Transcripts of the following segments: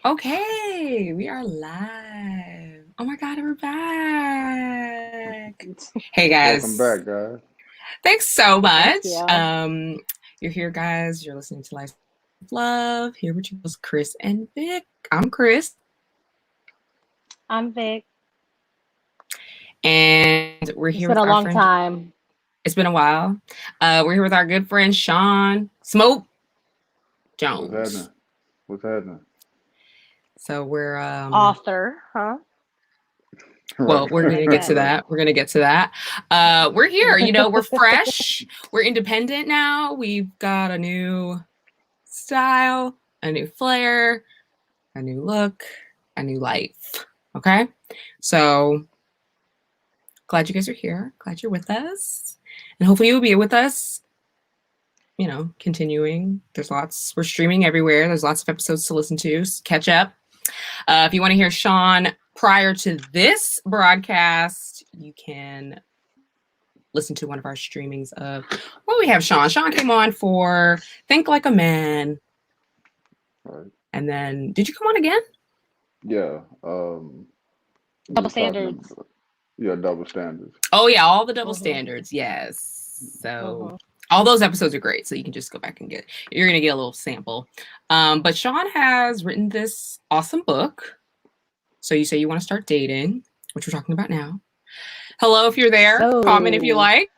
Okay, we are live. Oh my God, we're back. Hey Welcome guys, back, guys. thanks so Thank much. you. You're here, guys. You're listening to Life of Love. Here with you is Chris and Vic. I'm Chris, I'm Vic. and we're It's here been with a our long friend. time. It's been a while. We're here with our good friend Sean Smoke What's happening? Jones. What's happening? So we're Author, huh? well, Right, we're Like gonna get to that. right. that. We're gonna get to that. We're here. We're fresh. We're independent now. We've got a new style, a new flair, a new look, a new life. Okay, so glad you guys are here. Glad you're with us, and hopefully you'll be with us. Continuing. There's lots. We're streaming everywhere. There's lots of episodes to listen to. Catch up. If you want to hear Sean prior to this broadcast, you can listen to one of our streamings of well, we have Sean. Sean came on for Think Like a Man. Right. And then did you come on again? Yeah. We Double was talking standards. about double standards. Oh yeah, all the double hmm standards. Yes. So hmm all those episodes are great. So you can just go back and you're gonna get a little sample. But Sean has written this awesome book. So you say you want to start dating, which we're talking about now. Hello if you're there. Comment if you So, like.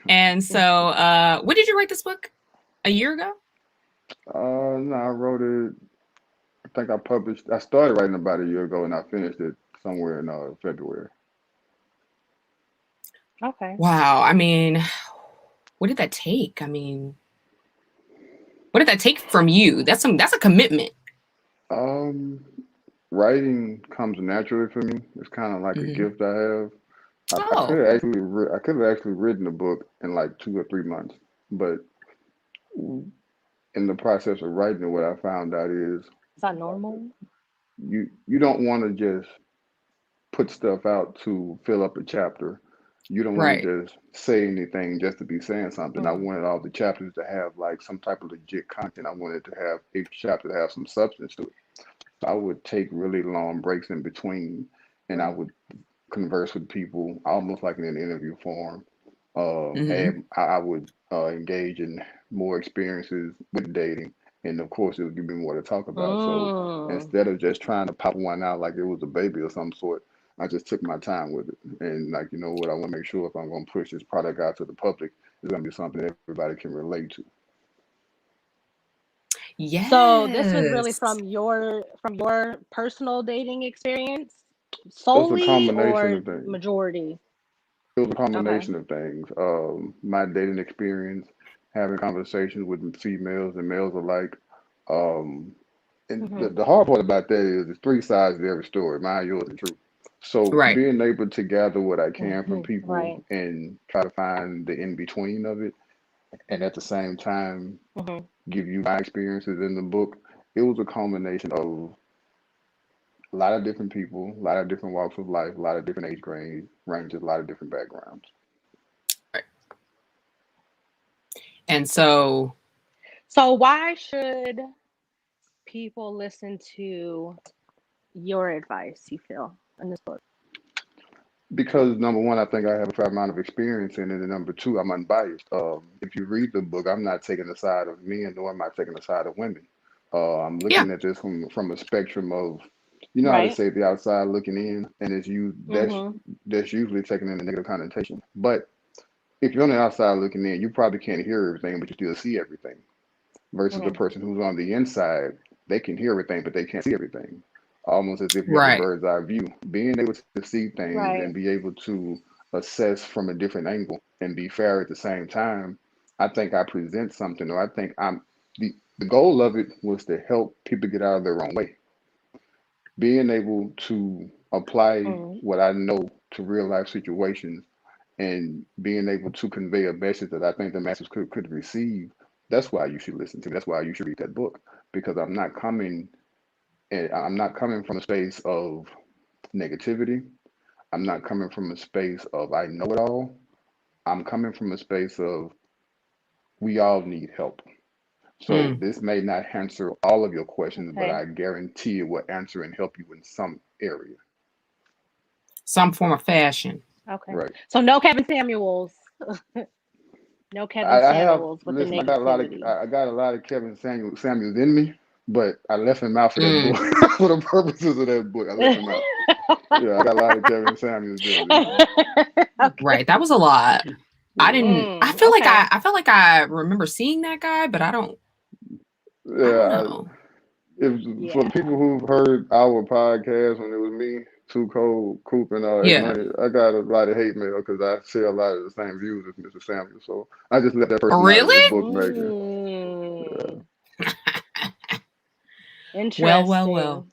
And so when did you write this book? A year ago? No, I wrote it. I think I published. I started writing about a year ago, and I finished it somewhere in February. okay. Wow. I mean, what did that take? I mean, what did that take from you? That's a commitment. Um, Writing comes naturally for me. It's kind of like a Mm-hmm. gift I have. I Oh, could have I could have actually written a book in like 2 or 3 months, but in the process of writing it, what I found out is Is that normal? you don't want to just put stuff out to fill up a chapter. You don't want right. to just say anything just to be saying something. I Mm. wanted all the chapters to have like some type of legit content. I wanted to have each chapter to have some substance to it. So I would take really long breaks in between, and I Mm. would converse with people almost like in an interview form. Mm-hmm. And I would engage in more experiences with dating, and of course, it would give me more to talk about. So Mm. instead of just trying to pop one out like it was a baby or some sort, I just took my time with it. And like, you know what, I want to make sure if I'm going to push this product out to the public, it's going to be something that everybody can relate to. So this was really Yes. from your personal dating experience It was a solely combination or of things. majority? It was a Okay. combination of things. My dating experience, having conversations with females and males alike. Um, and hmm the hard part about that is there's three sides to every story, mine, yours, and truth. So Right. being able to gather what I can from people Right. and try to find the in between of it, and at the same time hmm give you my experiences in the book, it was a combination of a lot of different people, a lot of different walks of life, a lot of different ranges, a lot of different backgrounds. Right. And so So why should people listen to your advice, you feel, in this book? Because number one, I think I have a fair amount of experience in it, and number two, I'm unbiased. If you read the book, I'm not taking the side of men, nor am I taking the side of women. I'm yeah. looking at this from a spectrum of, you know how to Right? say the outside looking in, and Mm-hmm. that's usually taken in a negative connotation. But if you're on the outside looking in, you probably can't hear everything, but you still see everything. Versus the Mm-hmm. person who's on the inside, they can hear everything, but they can't see everything. Almost as if you have a Right. bird's eye view. Being able to see things and Right. be able to assess from a different angle and be fair at the same time, I think I present something, or I think the goal of it was to help people get out of their own way. Being able to apply Mm-hmm. what I know to real life situations and being able to convey a message that I think the masses could receive. That's why you should listen to me. That's why you should read that book, because I'm not coming from a space of negativity. I'm not coming from a space of I know it all. I'm coming from a space of we all need help. So this may not answer all of your questions, but Okay. I guarantee it will answer and help you in some area. Some form of fashion. Okay. Right. So no Kevin Samuels. No Kevin I have Samuels with the listen. I got a lot of negativity. I got a lot of Samuels in me, but I left him out for that book Mm. for the purposes of that book. I left him out. Yeah, I got a lot of Kevin Samuels in me. Okay. Right. That was a lot. I Yeah, didn't Okay. I felt like I remember seeing that guy, but I don't yeah. know. If for the Yeah. people who've heard our podcast when it was me, Too Cold, Coop, and Yeah. Money, I got a lot of hate mail because I share a lot of the same views as Mr. Samuel. So I just left that person out of the Really? book making. Mm, Well. interesting.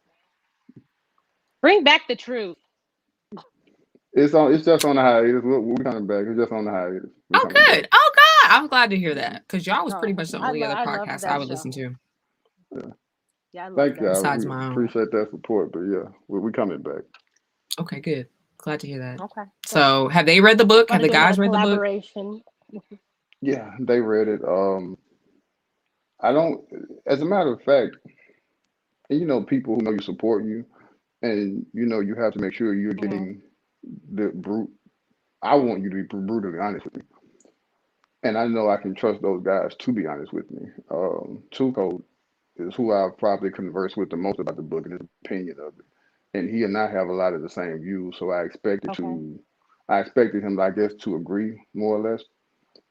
Bring back the truth. It's on. It's just on the hiatus. We're coming back. It's just on the hiatus. We're Oh, coming back. good. Oh, God. I'm glad to hear that because y'all was pretty Oh, much the only other I love podcast I that would listen show. to Yeah. Yeah, I love Thank that y'all. show. besides We my own. appreciate that support. But yeah, we're coming back. Okay, good. Glad to hear that. Okay. So So, have they read the book? Have gonna the do another guys read the book? collaboration. Yeah, they read it. I don't. As a matter of fact, and people who know you support you, and you have to make sure you're Hmm. getting the brute. I want you to be brutally honest with me, and I know I can trust those guys to be honest with me. Too Cold is who I've probably conversed with the most about the book and his opinion of it. And he and I have a lot of the same views, so Okay. I expected him, I guess, to agree more or less.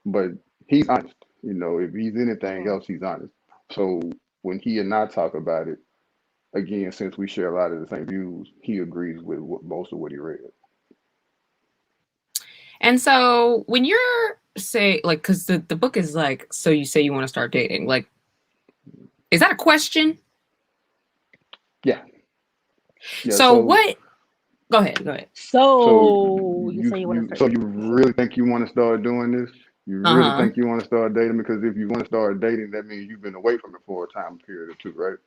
But he's honest. If he's anything Hmm. else, he's honest. So when he and I talk about it, again, since we share a lot of the same views, he agrees with most of what he read. And so, when you're say like, because the book is like, so you say you want to start dating, like, is that a question? Yeah, yeah. So what? Go ahead. Go ahead. So So you say you want to start so you dating. really think you want to start doing this? You Uh really huh. think you want to start dating? Because if you want to start dating, that means you've been away from it for a time period or two, right?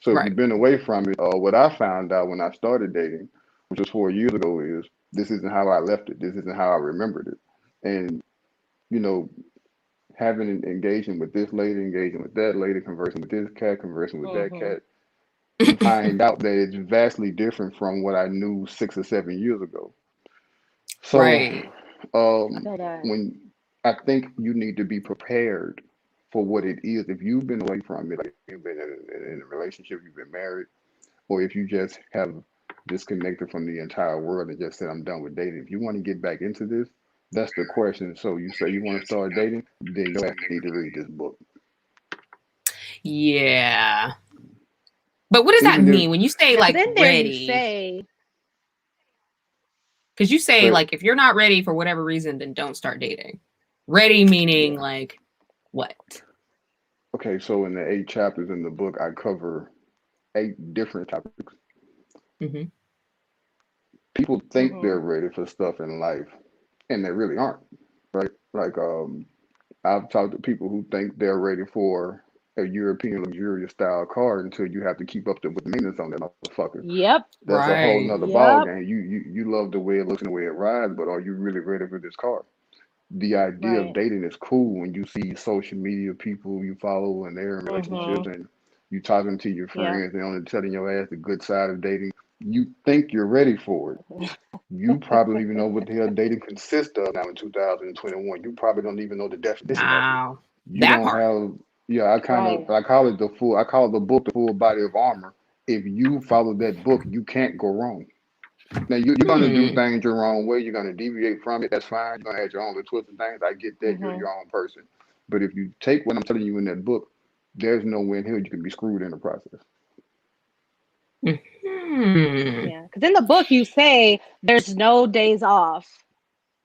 So if Right. you've been away from it, what I found out when I started dating, which was 4 years ago, is this isn't how I left it. This isn't how I remembered it. And you know, having an engaging with this lady, engaging with that lady, conversing with this cat, conversing with that Hmm. cat, you find out that it's vastly different from what I knew 6 or 7 years ago. So, Right. I feel that. when I think you need to be prepared for what it is. If you've been away from it, like you've been in a relationship, you've been married, or if you just have disconnected from the entire world and just said, I'm done with dating. If you want to get back into this, that's the question. So you say you want to start dating, then you need to read this book. Yeah. But what does that Even if, mean when you say Yeah, because like in there you ready? say, Because you say but like if you're not ready for whatever reason, then don't start dating. Ready meaning yeah. like what? Okay, so in the 8 chapters in the book, I cover 8 different topics. Mm-hmm. People think hmm they're ready for stuff in life, and they really aren't, right? Like, I've talked to people who think they're ready for a European luxurious style car until you have to keep up with the maintenance on that motherfucker. yep, That's a whole Right. nother ball yep, game. You love the way it looks and the way it rides, but are you really ready for this car? The idea of right. dating is cool when you see social media people you follow and they're in Hmm. relationships and you talking to your Yep. friends and only telling your ass the good side of dating. You think you're ready for it. You probably don't even know what the hell dating consists of now in 2021. You probably don't even know the definition of it. Wow. You That don't part. have, yeah, Right. I call it I call the book the full body of armor. If you follow that book, you can't go wrong. Now you're gonna do Hmm. things your wrong way. You're gonna deviate from it. That's fine. You're gonna add your own little twist and things. I get that. You're Hmm. your own person. But if you take what I'm telling you in that book, there's no way in hell you can be screwed in the process. Hmm. Yeah, because in the book you say there's no days off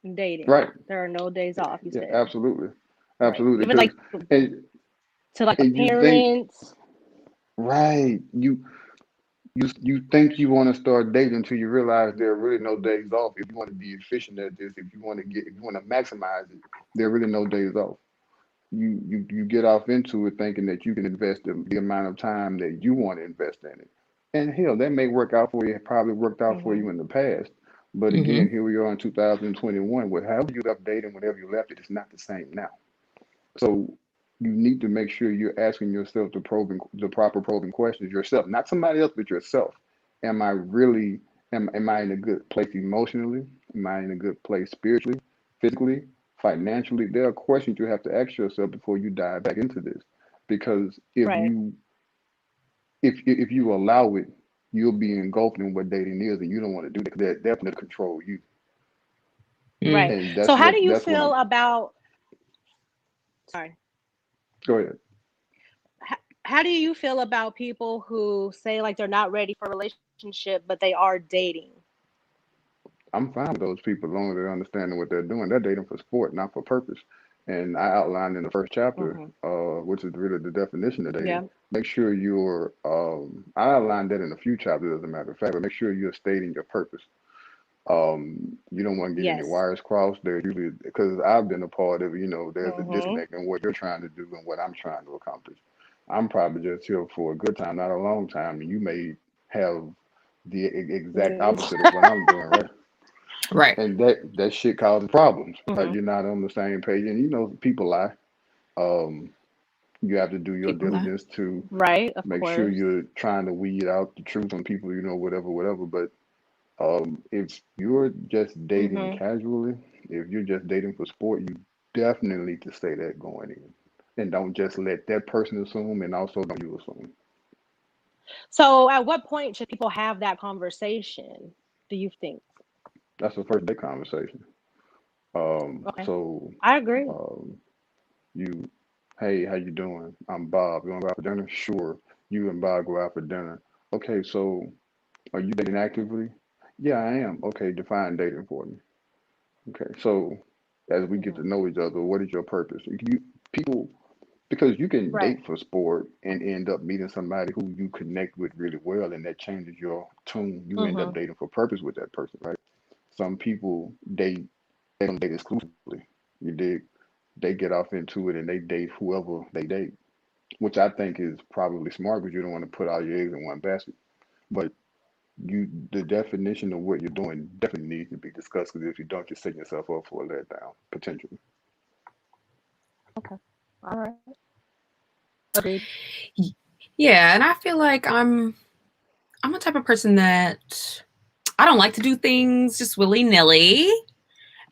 in dating. Right? There are no days off. You Yeah, said absolutely, right. absolutely. Even like And to like a and you think parent. right, you think you want to start dating until you realize there are really no days off. If you want to be efficient at this, if you want to maximize it, there are really no days off. You get off into it thinking that you can invest the amount of time that you want to invest in it. And hell, that may work out for you. It probably worked out for Hmm. you in the past. But Mm-hmm. again, here we are in 2021. With however you left dating, whenever you left it, it's not the same now. So you need to make sure you're asking yourself the proper probing questions yourself, not somebody else, but yourself. Am I really am I in a good place emotionally? Am I in a good place spiritually, physically, financially? There are questions you have to ask yourself before you dive back into this. Because Right. if you allow it, you'll be engulfed in what dating is, and you don't want to do that because they're definitely control you. Mm. Right. And So how do you that's what feel I'm. about, sorry, Go ahead. how do you feel about people who say like they're not ready for a relationship, but they are dating? I'm fine with those people as long as they're understanding what they're doing. They're dating for sport, not for purpose. And I outlined in the first chapter, Hmm. which is really the definition of dating. Yeah. Make sure you're. I outlined that in a few chapters, as a matter of fact. But make sure you're stating your purpose. You don't want to get any Yes. wires crossed. There's usually because I've been a part of. There's a Hmm. disconnect in what you're trying to do and what I'm trying to accomplish. I'm probably just here for a good time, not a long time, and you may have the exact opposite of what I'm doing, right? Right. And that shit causes problems. Hmm. You're not on the same page, and people lie. Um, you have to do your People lie. diligence to Right. Of make sure course. you're trying to weed out the truth on people, whatever, whatever. But if you're just dating Hmm. casually, if you're just dating for sport, you definitely need to say that going in, and don't just let that person assume, and also don't you assume. So at what point should people have that conversation, do you think? That's the first day conversation. Okay. So I agree. um, You, hey, how you doing? I'm Bob. You want to go out for dinner? Sure. You and Bob go out for dinner. Okay, so are you dating actively? Yeah, I am. Okay, define dating for me. Okay, so as we get Hmm. to know each other, what is your purpose? People, because you can Right. date for sport and end up meeting somebody who you connect with really well, and that changes your tune. You end up Hmm. dating for purpose with that person, right? Some people date, they don't date exclusively. You dig? They get off into it and they date whoever they date, which I think is probably smart because you don't want to put all your eggs in one basket. But the definition of what you're doing definitely needs to be discussed because if you don't, you're setting yourself up for a letdown potentially. Okay. All right. Agreed. Yeah, and I feel like I'm a type of person that I don't like to do things just willy-nilly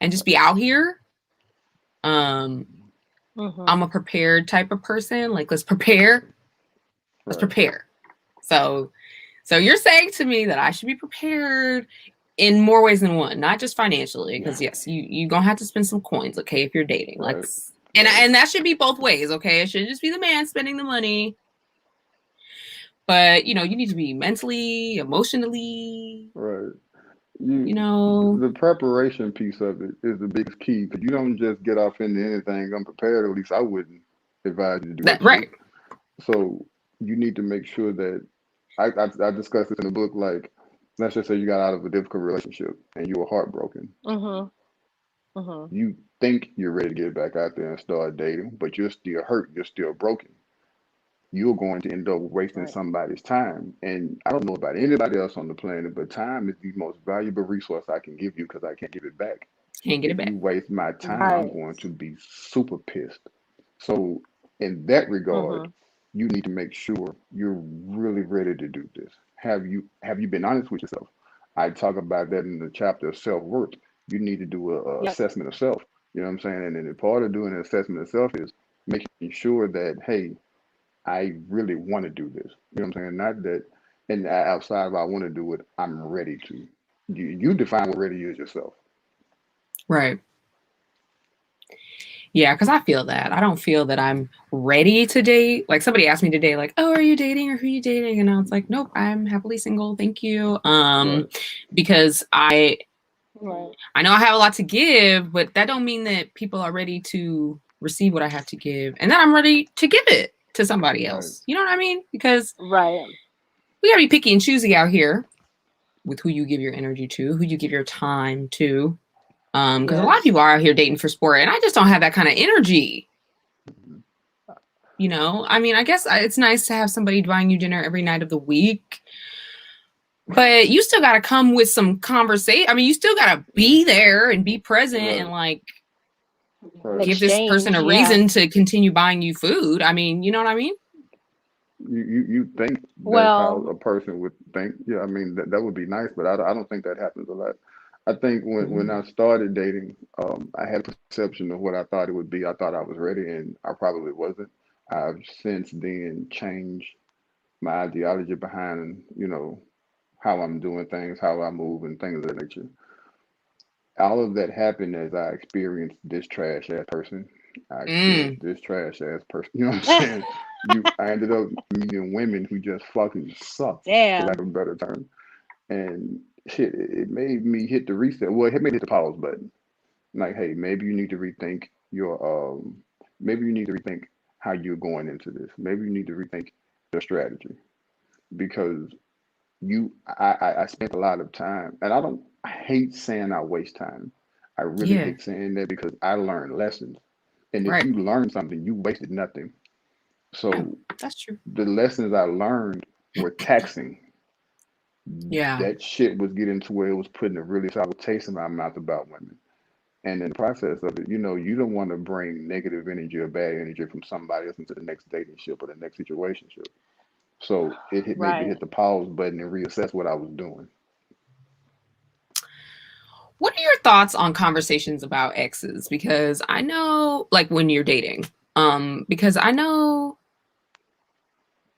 and just be out here. Um, Hmm. I'm a prepared type of person. Like, let's prepare. Let's Right, prepare. So so you're saying to me that I should be prepared in more ways than one, not just financially, because yes, you gonna have to spend some coins, okay, if you're dating. right, Let's right, and that should be both ways, okay? It should just be the man spending the money, but you need to be mentally, emotionally, right. you You know, the preparation piece of it is the biggest key because you don't just get off into anything unprepared. At least I wouldn't advise you to do that that shit. right. So you need to make sure that I discussed this in the book. Like, let's just say you got out of a difficult relationship and you were heartbroken. Hmm. Hmm. You think you're ready to get back out there and start dating, but you're still hurt. You're still broken. You're going to end up wasting Right. somebody's time. And I don't know about anybody else on the planet, but time is the most valuable resource I can give you because I can't give it back. Can't get it If back. you waste my time, I'm Right. going to be super pissed. So, in that regard, Hmm. you need to make sure you're really ready to do this. Have you been honest with yourself? I talk about that in the chapter of self-worth. You need to do a Yep. assessment of self. You know what I'm saying? And then a part of doing an assessment of self is making sure that, hey, I really want to do this. You know what I'm saying? Not that, and outside of I want to do it, I'm ready to. You define what ready is yourself. Right. Yeah, because I feel that. I don't feel that I'm ready to date. Like somebody asked me today, like, "Oh, are you dating or who are you dating?" And I was like, "Nope, I'm happily single. Thank you." Right, Because Right. I know I have a lot to give, but that don't mean that people are ready to receive what I have to give, and that I'm ready to give it to somebody right, else. You know what I mean? Because Right. we gotta be picky and choosy out here with who you give your energy to, who you give your time to. Because a lot of Yes. people are out here dating for sport, and I just don't have that kind of energy. mhm, I mean, I guess it's nice to have somebody buying you dinner every night of the week, but you still got to come with some conversation. I mean, you still got to be there and be present and right. like In Right. Give this person exchange, a yeah. reason to continue buying you food. I mean, you know what I mean? You think that's how Well, a person would think. Yeah, I mean that would be nice, but I don't think that happens a lot. I think when Mm. I started dating, I had a perception of what I thought it would be. I thought I was ready, and I probably wasn't. I've since then changed my ideology behind, how I'm doing things, how I move, and things of that nature. All of that happened as I experienced this trash ass person. I experienced Mm. this trash ass person. You know what I'm saying? I ended up meeting women who just fucking sucked, for lack damn. of a better term. And shit, it made me hit the reset. Well, it made me hit the pause button. Like, hey, maybe you need to rethink how you're going into this. Maybe you need to rethink your strategy because I spent a lot of time, and I hate saying I waste time. I really Yeah. hate saying that because I learned lessons. And if Right. you learn something, you wasted nothing. Yeah. So That's true. the lessons I learned were taxing. Yeah. That shit was getting to where it was putting a really sour taste in my mouth about women. And in the process of it, you don't want to bring negative energy or bad energy from somebody else into the next dating ship or the next situation. So made me Right. hit the pause button and reassess what I was doing. What are your thoughts on conversations about exes? Because I know, like when you're dating, because I know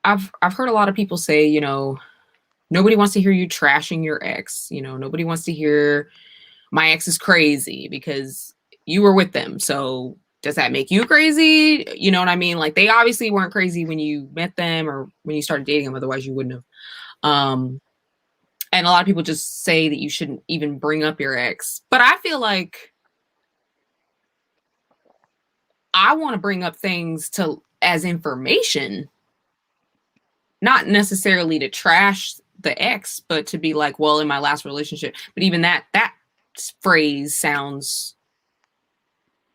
I've heard a lot of people say, nobody wants to hear you trashing your ex. Nobody wants to hear my ex is crazy because you were with them. So does that make you crazy? You know what I mean? Like they obviously weren't crazy when you met them or when you started dating them. Otherwise, you wouldn't have. And a lot of people just say that you shouldn't even bring up your ex. But I feel like I want to bring up things to as information, not necessarily to trash the ex, but to be like, well, in my last relationship. But even that phrase sounds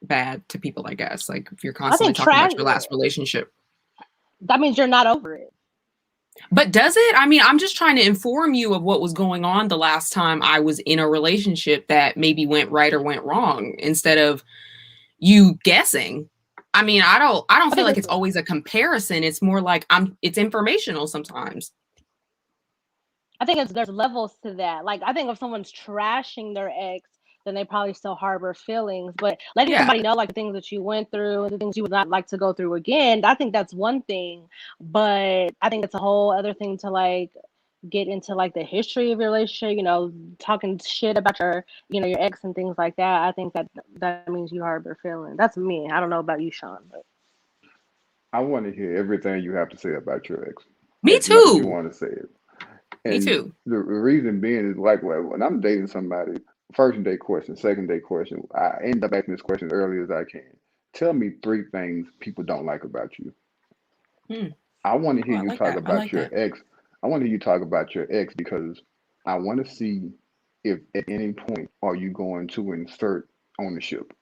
bad to people, I guess. Like if you're I constantly think talking trash. about your last relationship. That means you're not over it. But does it? I mean, I'm just trying to inform you of what was going on the last time I was in a relationship that maybe went right or went wrong instead of you guessing. I mean, I don't I feel think like it's. it's always a comparison. It's more like it's informational sometimes. I think it's there's levels to that. Like I think if someone's trashing their ex, then they probably still harbor feelings. But letting Yeah. somebody know like the things that you went through and the things you would not like to go through again, I think that's one thing. But I think it's a whole other thing to like get into like the history of your relationship, talking shit about your ex and things like that. I think that means you harbor feelings. That's me. I don't know about you, Sean, but I want to hear everything you have to say about your ex, Me as much as you too. want to say it. Me And too. the reason being is like when I'm dating somebody, first date question, second date question, I end up asking this question as early as I can. Tell me three things people don't like about you. Hmm. I want to Oh, hear I you like talk that. I about like your that. ex. I want to hear you talk about your ex because I want to see if at any point are you going to insert ownership.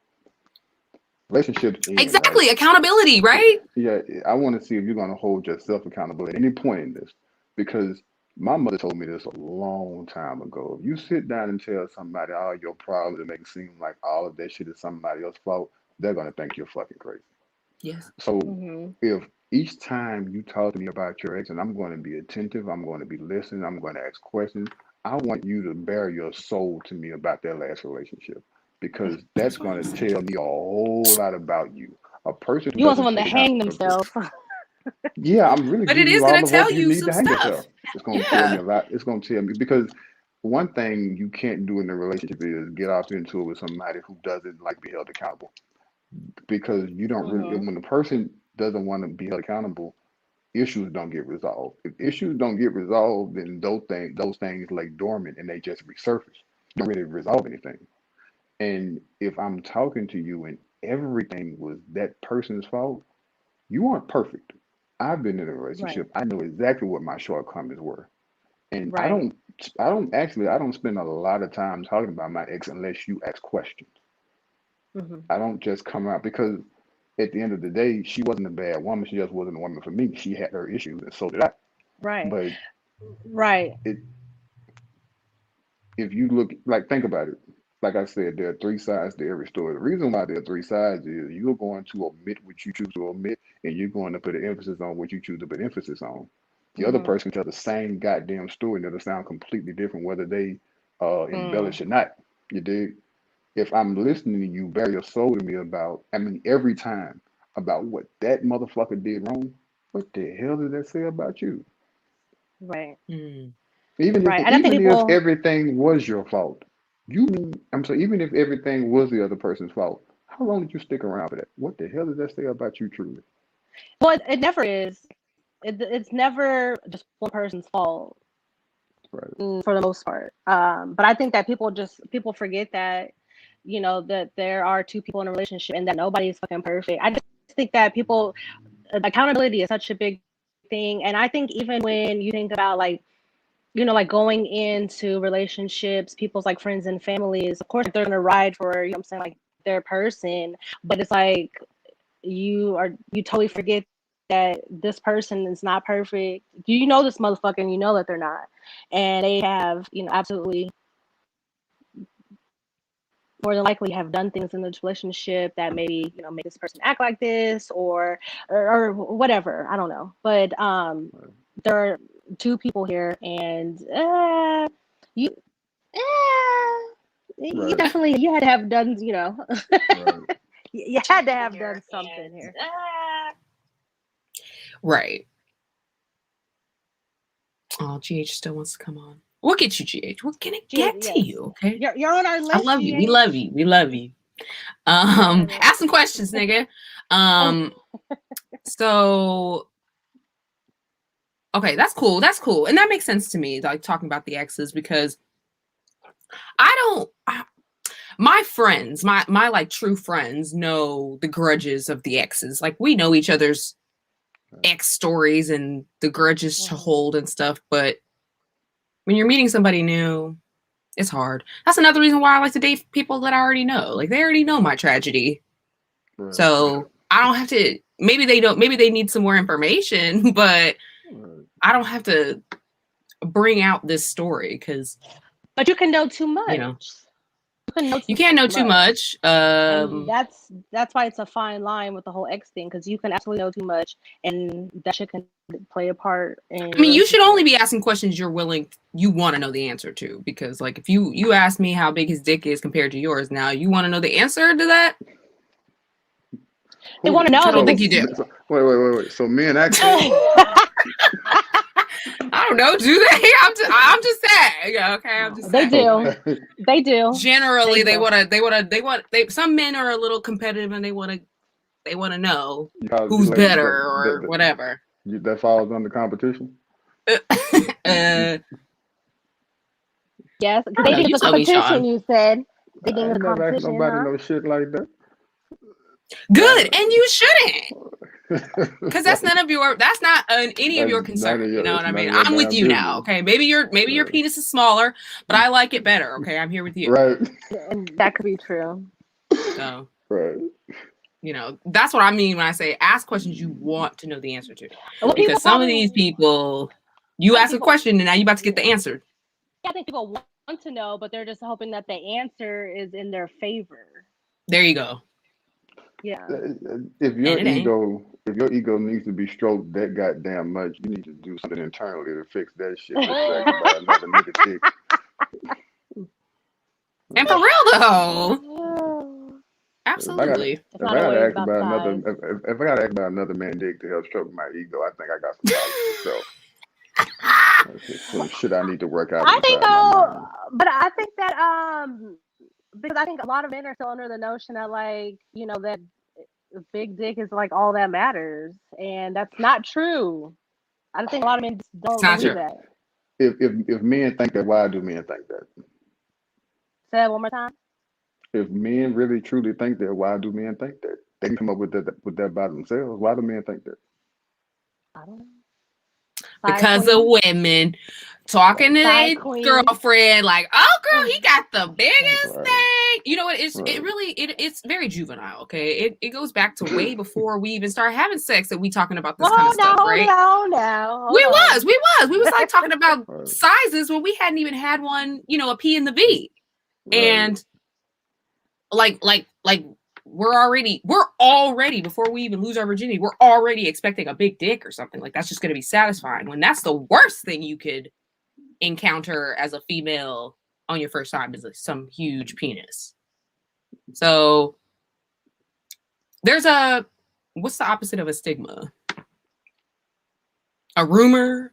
Relationships end, right? Exactly. Accountability, Yeah, right? yeah, I want to see if you're going to hold yourself accountable at any point in this, because my mother told me this a long time ago. If you sit down and tell somebody all your problems and make it seem like all of that shit is somebody else's fault, they're going to think you're fucking crazy. Yes. So mm-hmm. if each time you talk to me about your ex, and I'm going to be attentive, I'm going to be listening, I'm going to ask questions, I want you to bare your soul to me about that last relationship because that's That's what going I'm to saying. tell me a whole lot about you. A person who You want doesn't someone to take hang accountability. themselves. Yeah, I'm really But it giving is you going all to of what tell you you need to some hang stuff. yourself. It's going to tell me Yeah. a lot. It's going to tell me because one thing you can't do in a relationship is get off into it with somebody who doesn't like to be held accountable because you don't really, Mm-hmm. when a person doesn't want to be held accountable, issues don't get resolved. If issues don't get resolved, then those things lay dormant and they just resurface. You don't really resolve anything. And if I'm talking to you and everything was that person's fault, you aren't perfect. I've been in a Right. relationship. I know exactly what my shortcomings were. And I Right. don't I don't actually I don't spend a lot of time talking about my ex unless you ask questions. Mm-hmm. I don't just come out because at the end of the day, she wasn't a bad woman. She just wasn't a woman for me. She had her issues and so did I. Right. But Right. it if you look like think about it. like I said, there are three sides to every story. The reason why there are three sides is you're going to omit what you choose to omit, and you're going to put an emphasis on what you choose to put emphasis on. The other Mm-hmm. person can tell the same goddamn story that'll sound completely different, whether they Mm. embellish or not. You dig? If I'm listening to you bare your soul to me about, I mean, every time about what that motherfucker did wrong, what the hell did that say about you? Right. Mm. Right. And I think Even if people. everything was your fault, you mean I'm sorry, even if everything was the other person's fault, how long did you stick around for that? What the hell does that say about you truly? Well, it never is. It's never just one person's fault Right, for the most part. But I think that people forget that, that there are two people in a relationship and that nobody is fucking perfect. I just think that people accountability is such a big thing, and I think even when you think about like like going into relationships, people's like friends and families, of course they're gonna ride for what I'm saying, like their person, but it's like you totally forget that this person is not perfect. You know this motherfucker and you know that they're not. And they have, absolutely more than likely have done things in this relationship that maybe, make this person act like this or whatever. I don't know. But right, there are two people here and you you right, definitely you had to have done, right. you Two had to people have here done something and here. right. Oh, GH still wants to come on. We'll get you, GH. We're gonna get to Yes. you, okay? You're on our I list, love you. We love GH. you. We love you. You're on our list. Ask some questions, nigga. Um, so okay, that's cool. That's cool. And that makes sense to me, like talking about the exes, because my friends, my like true friends know the grudges of the exes. Like we know each other's ex stories and the grudges to Mhm. hold and stuff, but when you're meeting somebody new, it's hard. That's another reason why I like to date people that I already know. Like they already know my tragedy. Right, So I don't have to, maybe they don't, maybe they need some more information, but right, I don't have to bring out this story because, But you can know too you know, much. You can know you too can't know too much. much. And that's why it's a fine line with the whole X thing, because you can absolutely know too much and that shit can play a part in I your mean, you should only relationship. be asking questions you want to know the answer to. Because, like, if you ask me how big his dick is compared to yours, now you want to know the answer to that, They want to which know I don't think because you do. So, wait. So men actually, I don't know. Do they? I'm just saying. Okay, I'm just they saying. do. Like, okay, They do. They generally, do. some men are a little competitive and they want to know you who's like better or whatever. that falls under competition. I Yes. don't know. Dating You is a tell me, competition, Sean. you said. Dating I is a ain't never asked competition, nobody huh? no shit like that. Good, and Uh, you shouldn't. Because that's not any of your concern. You know it's what I none mean? of your I'm with damn you now. business. Okay, maybe your Right. penis is smaller, but I like it better. Okay, I'm here with you. Right. And that could be true. So Right. that's what I mean when I say ask questions you want to know the answer to. Well, Right. people Because some of probably, these people, you I think ask a people, question and now you about to get the yeah. answer. I think people want to know, but they're just hoping that the answer is in their favor. There you go. Yeah. And it ain't. If your ego needs to be stroked that goddamn much, you need to do something internally to fix that shit before asking about another nigga dick. And for real though. It's If I got Absolutely. if I not got to always ask about about another size. if I got to ask about another man dick to help stroke my ego, I think I got some problems with self. That's some shit I need to work out I think inside my mind. but I think that because I think a lot of men are still under the notion that like that big dick is like all that matters, and that's not true. I think a lot of men just It's don't not believe true. that. If men think that, why do men think that? Say that one more time. If men really truly think that, why do men think that? They can come up with that by themselves. Why do men think that? I don't know. Side Because of queen. women talking to Side their queen. girlfriend, like, oh girl, he got the biggest Right, thing. You know what? right, It's very juvenile, okay? It goes back to way before we even started having sex that we talking about this kind Well, of now stuff, hold right? on now. We Hold was, on. we was. We was like talking about right, sizes when we hadn't even had one, a P and the V. right, And like we're already before we even lose our virginity, we're already expecting a big dick or something. Like that's just going to be satisfying when that's the worst thing you could encounter as a female on your first time is like some huge penis. So there's what's the opposite of a stigma? A rumor,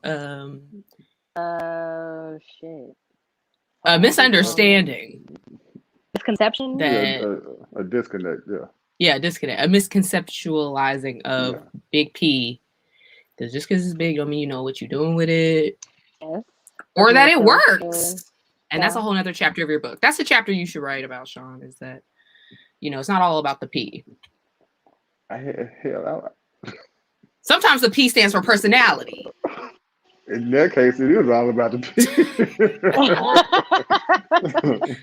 shit. a misunderstanding, Misconception. that a disconnect. yeah, disconnect, a misconceptualizing of big P. Because just because it's big don't mean you know what you're doing with it, Yes. or that it True. works. And Yeah. that's a whole nother chapter of your book. That's the chapter you should write about, Sean. Is that it's not all about the P. Sometimes the P stands for personality. In that case, it is all about the P.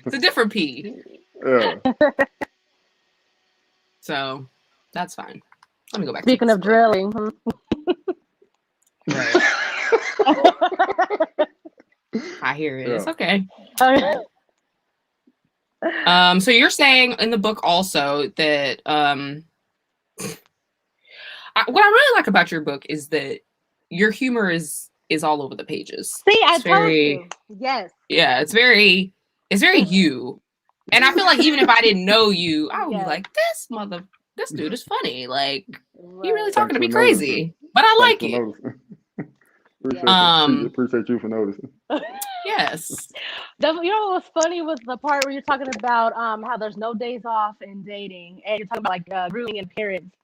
It's a different P. Yeah. So that's fine. Let me go back. Speaking to of drilling. Right. I hear it. Yeah. It's okay. So you're saying in the book also that what I really like about your book is that your humor is all over the pages. See, I told you. Yes. Yeah, it's very you. And I feel like even if I didn't know you, I would be like, this dude is funny. Like, you really talking to me crazy. But I like it. Appreciate you for noticing. Yes. You know what was funny was the part where you're talking about how there's no days off in dating, and you're talking about like grooming and parents,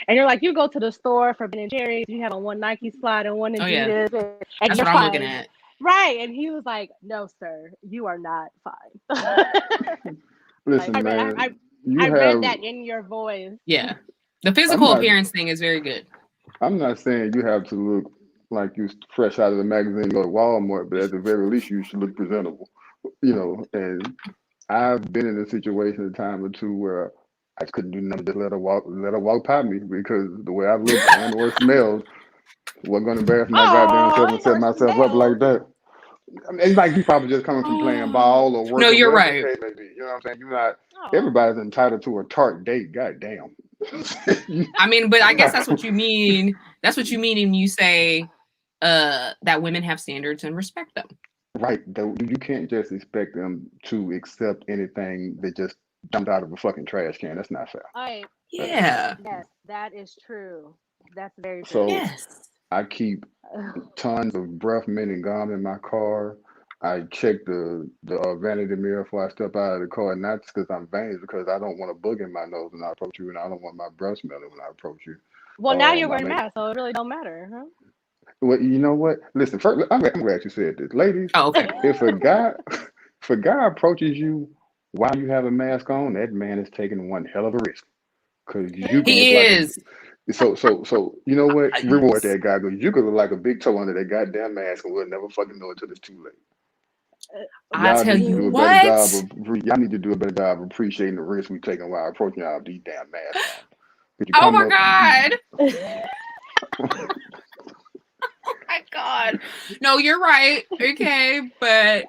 and you're like, you go to the store for Ben and Jerry's, you have on one Nike slide and one Adidas, and that's what I'm looking at. Right, and he was like, "No, sir, you are not fine." Listen, like, man, I read that in your voice. Yeah, the physical appearance thing is very good. I'm not saying you have to look like you fresh out of the magazine or Walmart, but at the very least, you should look presentable. And I've been in a situation a time or two where I couldn't do nothing, just let her walk by me because the way I looked and or smelled wasn't going to embarrass my goddamn self and set myself up like that. I mean, it's like you probably just coming from playing ball or working. No, you're right. Maybe, you know what I'm saying? You're not. Everybody's entitled to a tart date. Goddamn. I mean, but I guess that's what you mean. That's what you mean when you say that women have standards and respect them. Right. You can't just expect them to accept anything that just jumped out of a fucking trash can. That's not fair. Yeah. Yes, that is true. That's very true. So yes. I keep tons of breath mint and gum in my car. I check the vanity mirror before I step out of the car, not because I'm vain, it's because I don't want a bug in my nose when I approach you, and I don't want my breath smelling when I approach you. Well, now you're wearing a mask, so it really don't matter, huh? Well, you know what? Listen, first, I'm glad you said this, ladies. Oh, okay. If a guy approaches you while you have a mask on, that man is taking one hell of a risk, because you can he is. So you know what? Reward that guy, because you could look like a big toe under that goddamn mask, and we'll never fucking know until it's too late. I tell you what. Y'all need to do a better job of appreciating the risk we taking while approaching y'all with these damn masks on. Oh my god. Oh my god. No, you're right. Okay, but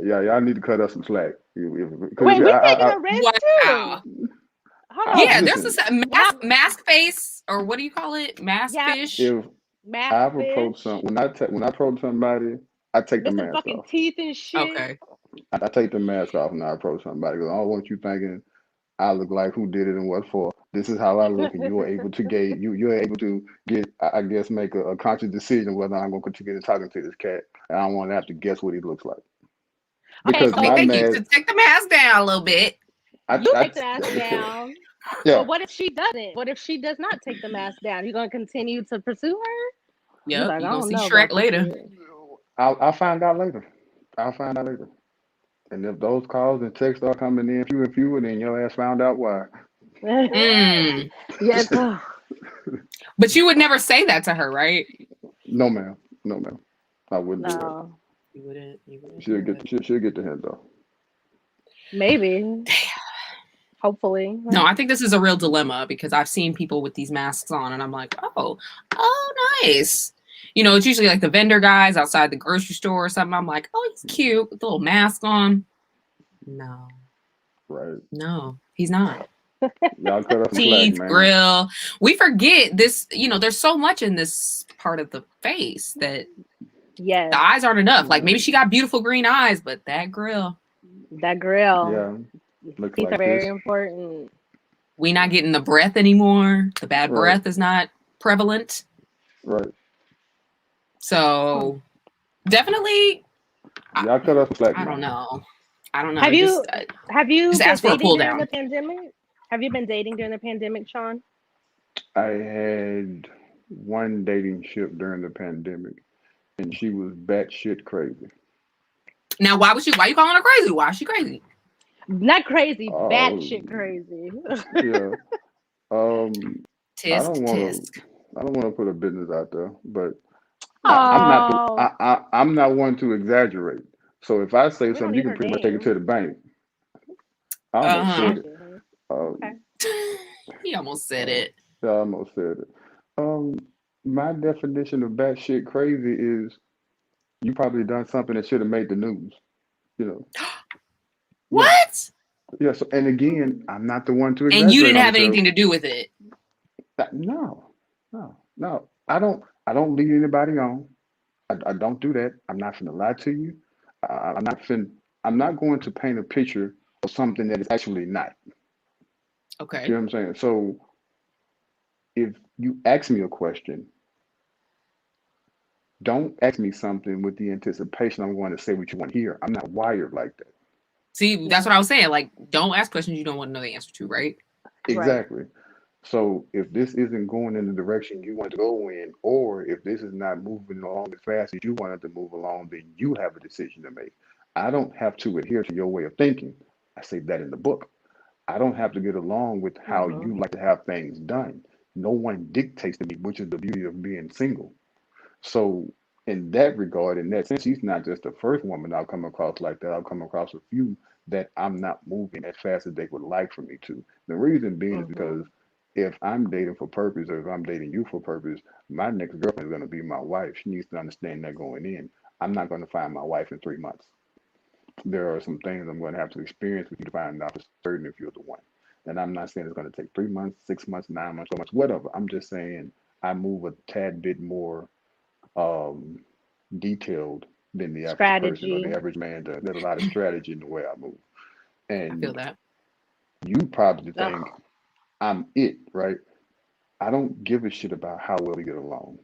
yeah, y'all need to cut us some slack. Wait, we're taking a risk too. Yeah, there's a mask face, or what do you call it? Mask fish. If I've approached when I approach somebody, I take the mask fucking off. Teeth and shit. Okay. I take the mask off when I approach somebody because I don't want you thinking I look like who did it and what for. This is how I look, and you are able to gauge. You're able to get, I guess, make a conscious decision whether I'm going to continue talking to this cat, and I don't want to have to guess what he looks like. Because thank you. So take the mask down a little bit. You take the mask down. Yeah. But what if she doesn't? What if she does not take the mask down? You're going to continue to pursue her? Yeah, you're going to see Shrek later. I'll find out later. And if those calls and texts are coming in few and fewer, then your ass found out why. Yes. But you would never say that to her, right? No, ma'am. I wouldn't do that. You wouldn't. She'll get the hint though. Maybe. Damn. Hopefully. No, I think this is a real dilemma because I've seen people with these masks on and I'm like, oh, nice. It's usually like the vendor guys outside the grocery store or something. I'm like, oh, he's cute with the little mask on. No. Right. No. He's not. Y'all cut us some slack, Teeth, man. grill. We forget this, there's so much in this part of the face that Yes, the eyes aren't enough. Like maybe she got beautiful green eyes, but that grill. that grill. Yeah, looks Teeth like are very this. important. We not getting the breath anymore. The bad Right. breath is not prevalent. Right. So definitely, Y'all cut us some slack, I man. don't know. Have you just been ask for a dating pull during down. the pandemic? Have you been dating during the pandemic, Sean? I had one dating ship during the pandemic, and she was batshit crazy. Now, why you calling her crazy? Why is she crazy? Not crazy, Um, batshit crazy. yeah. I Tisk don't want tisk. to. I don't want to put a business out there, but I'm not the. Oh, I'm not one to exaggerate. So if I say we don't something, you need can her pretty much take it name. to the bank. I almost Uh-huh. said it. Gotcha. Okay. Um, He almost said uh, it. I almost said it. Um, my definition of batshit crazy is you probably done something that should have made the news. You know. Yeah. What? Yeah. So, and again, I'm not the one to And you exaggerate didn't on have the show. anything to do with it. No, no, no. I don't. I don't lead anybody on. I don't do that. I'm not finna lie to you. I'm not fin. I'm not going to paint a picture of something that is actually not. You Okay. know what I'm saying? So if you ask me a question, don't ask me something with the anticipation I'm going to say what you want to hear. I'm not wired like that. See, that's what I was saying. Like, don't ask questions you don't want to know the answer to, right? Right. Exactly. So if this isn't going in the direction you want to go in, or if this is not moving along as fast as you want it to move along, then you have a decision to make. I don't have to adhere to your way of thinking. I say that in the book. I don't have to get along with how Mm-hmm. you like to have things done. No one dictates to me, which is the beauty of being single. So, in that regard, in that sense, she's not just the first woman I'll come across like that. I'll come across a few that I'm not moving as fast as they would like for me to. The reason being is Mm-hmm. because if I'm dating for purpose or if I'm dating you for purpose, my next girlfriend is going to be my wife. She needs to understand that going in. I'm not going to find my wife in 3 months. There are some things I'm going to have to experience with you to find out for certain if you're the one. And I'm not saying it's going to take 3 months, 6 months, 9 months, 4 months, whatever. I'm just saying I move a tad bit more um, detailed than the average person or Strategy. the average man does. There's a lot of strategy in the way I move. I feel And that. you probably think Ugh. I'm it, right? I don't give a shit about how well we get along.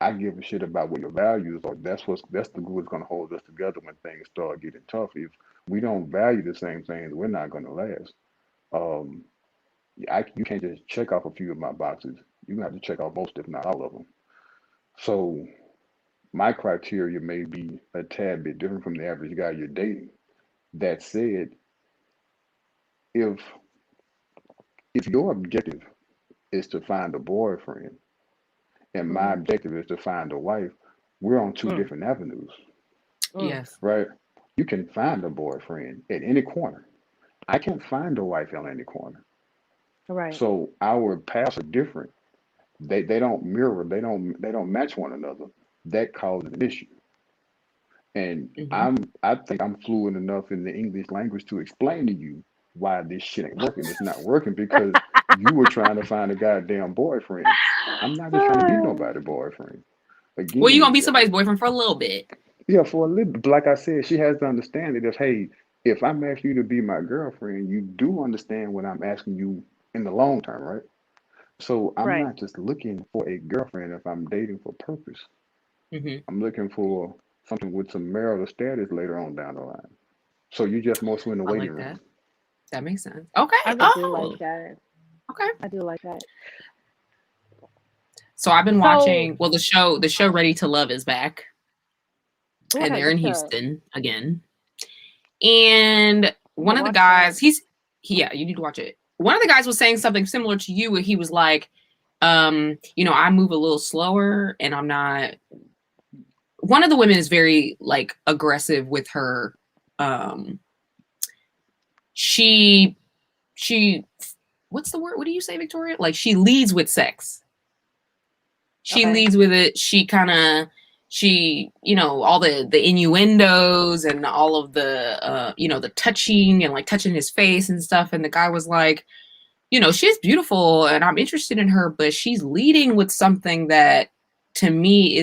I give a shit about what your values are. That's the glue that's gonna hold us together when things start getting tough. If we don't value the same things, we're not gonna last. Um, you can't just check off a few of my boxes. You have to check off most, if not all of them. So my criteria may be a tad bit different from the average guy you're dating. That said, if if your objective is to find a boyfriend and my Mm, objective is to find a wife, we're on two mm, different avenues, mm. Yes. right? You can find a boyfriend at any corner. I can't find a wife on any corner. Right. So our paths are different. They don't mirror, they don't match one another. That causes an issue. And Hmm. I think I'm fluent enough in the English language to explain to you why this shit ain't working. It's not working because you were trying to find a goddamn boyfriend. I'm not just trying to be nobody boyfriend. Well, you're Again, gonna be somebody's boyfriend for a little bit. yeah, for a little bit, like I said, she has to understand that hey, if I'm asking you to be my girlfriend, you do understand what I'm asking you in the long term, right? So I'm Right. not just looking for a girlfriend if I'm dating for purpose. Hmm. I'm looking for something with some marital status later on down the line. So you just mostly in the I waiting like that. room. That makes sense. Okay. I do like Oh, that. okay. I do like that. So I've been So, watching. Well, the show Ready to Love is back, and okay, they're in what's up? Houston again. And I'm gonna one of the watch that. guys, yeah, you need to watch it. One of the guys was saying something similar to you, where he was like, I move a little slower, and I'm not. One of the women is very like aggressive with her. Um, she she what's the word? What do you say, Victoria? Like she leads with sex. She Okay. leads with it. She kind of she, all the innuendos and all of the, the touching and like touching his face and stuff. And the guy was like, she's beautiful and I'm interested in her, but she's leading with something that to me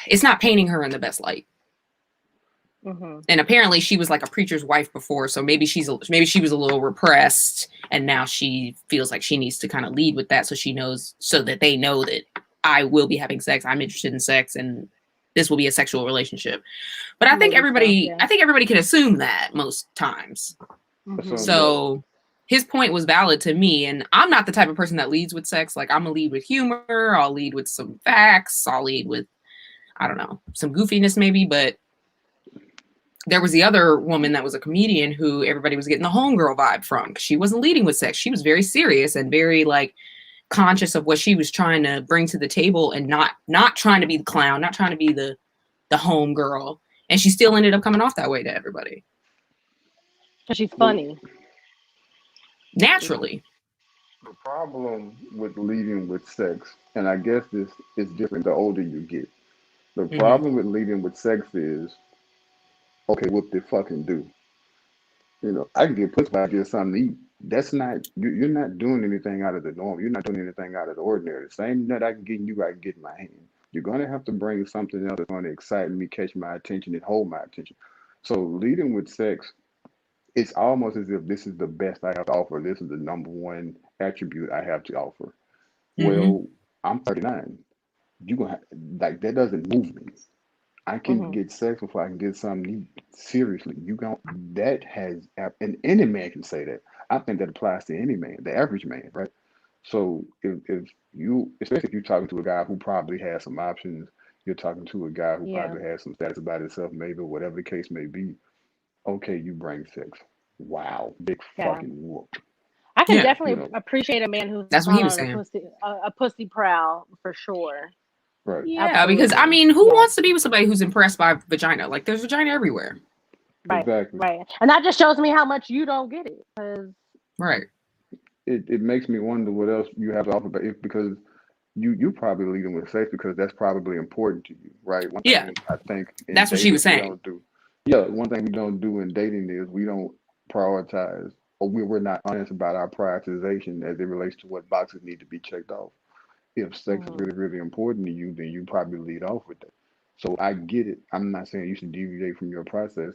it's not painting her in the best light. Mm-hmm. And apparently she was like a preacher's wife before, so maybe she was a little repressed, and now she feels like she needs to kind of lead with that, so she knows, so that they know that I will be having sex, I'm interested in sex, and this will be a sexual relationship. But I think everybody can assume that most times. Mm-hmm. So his point was valid to me, and I'm not the type of person that leads with sex. Like, I'm gonna lead with humor, I'll lead with some facts, I'll lead with, I don't know, some goofiness maybe, but there was the other woman that was a comedian who everybody was getting the homegirl vibe from. She wasn't leading with sex. She was very serious and very like conscious of what she was trying to bring to the table, and not trying to be the clown, not trying to be the homegirl. And she still ended up coming off that way to everybody. Because she's funny. Naturally. The problem with leading with sex, and I guess this is different the older you get. The problem with leading with sex is, okay, what they fucking do. I can get pussy by just something to eat. That's not, you're not doing anything out of the norm. You're not doing anything out of the ordinary. The same nut I can get in you, I can get in my hand. You're going to have to bring something else that's going to excite me, catch my attention, and hold my attention. So leading with sex, it's almost as if this is the best I have to offer. This is the number one attribute I have to offer. Well, I'm 39. You gonna have, like, that doesn't move me. I can get sex before I can get something to eat. Seriously, you gon' that has, and any man can say that. I think that applies to any man, the average man, right? So if you, especially if you're talking to a guy who probably has some options, you're talking to a guy who Yeah. probably has some status about himself, maybe, whatever the case may be. Okay, you bring sex. Wow, big Yeah. fucking whoop. I can Yeah. definitely appreciate a man who's That's what he not was on saying. a pussy prowl for sure. Right. Yeah, because I Absolutely. mean, who Yeah. wants to be with somebody who's impressed by vagina? Like, there's vagina everywhere. Right. Exactly. Right. And that just shows me how much you don't get it. 'Cause Right. It makes me wonder what else you have to offer, but if because you probably leading with sex because that's probably important to you, right? One Yeah. thing I think in That's what she dating was we saying. don't do. Yeah, one thing we don't do in dating is we don't prioritize, or we're not honest about our prioritization as it relates to what boxes need to be checked off. If sex is really, really important to you, then you probably lead off with that. So I get it. I'm not saying you should deviate from your process.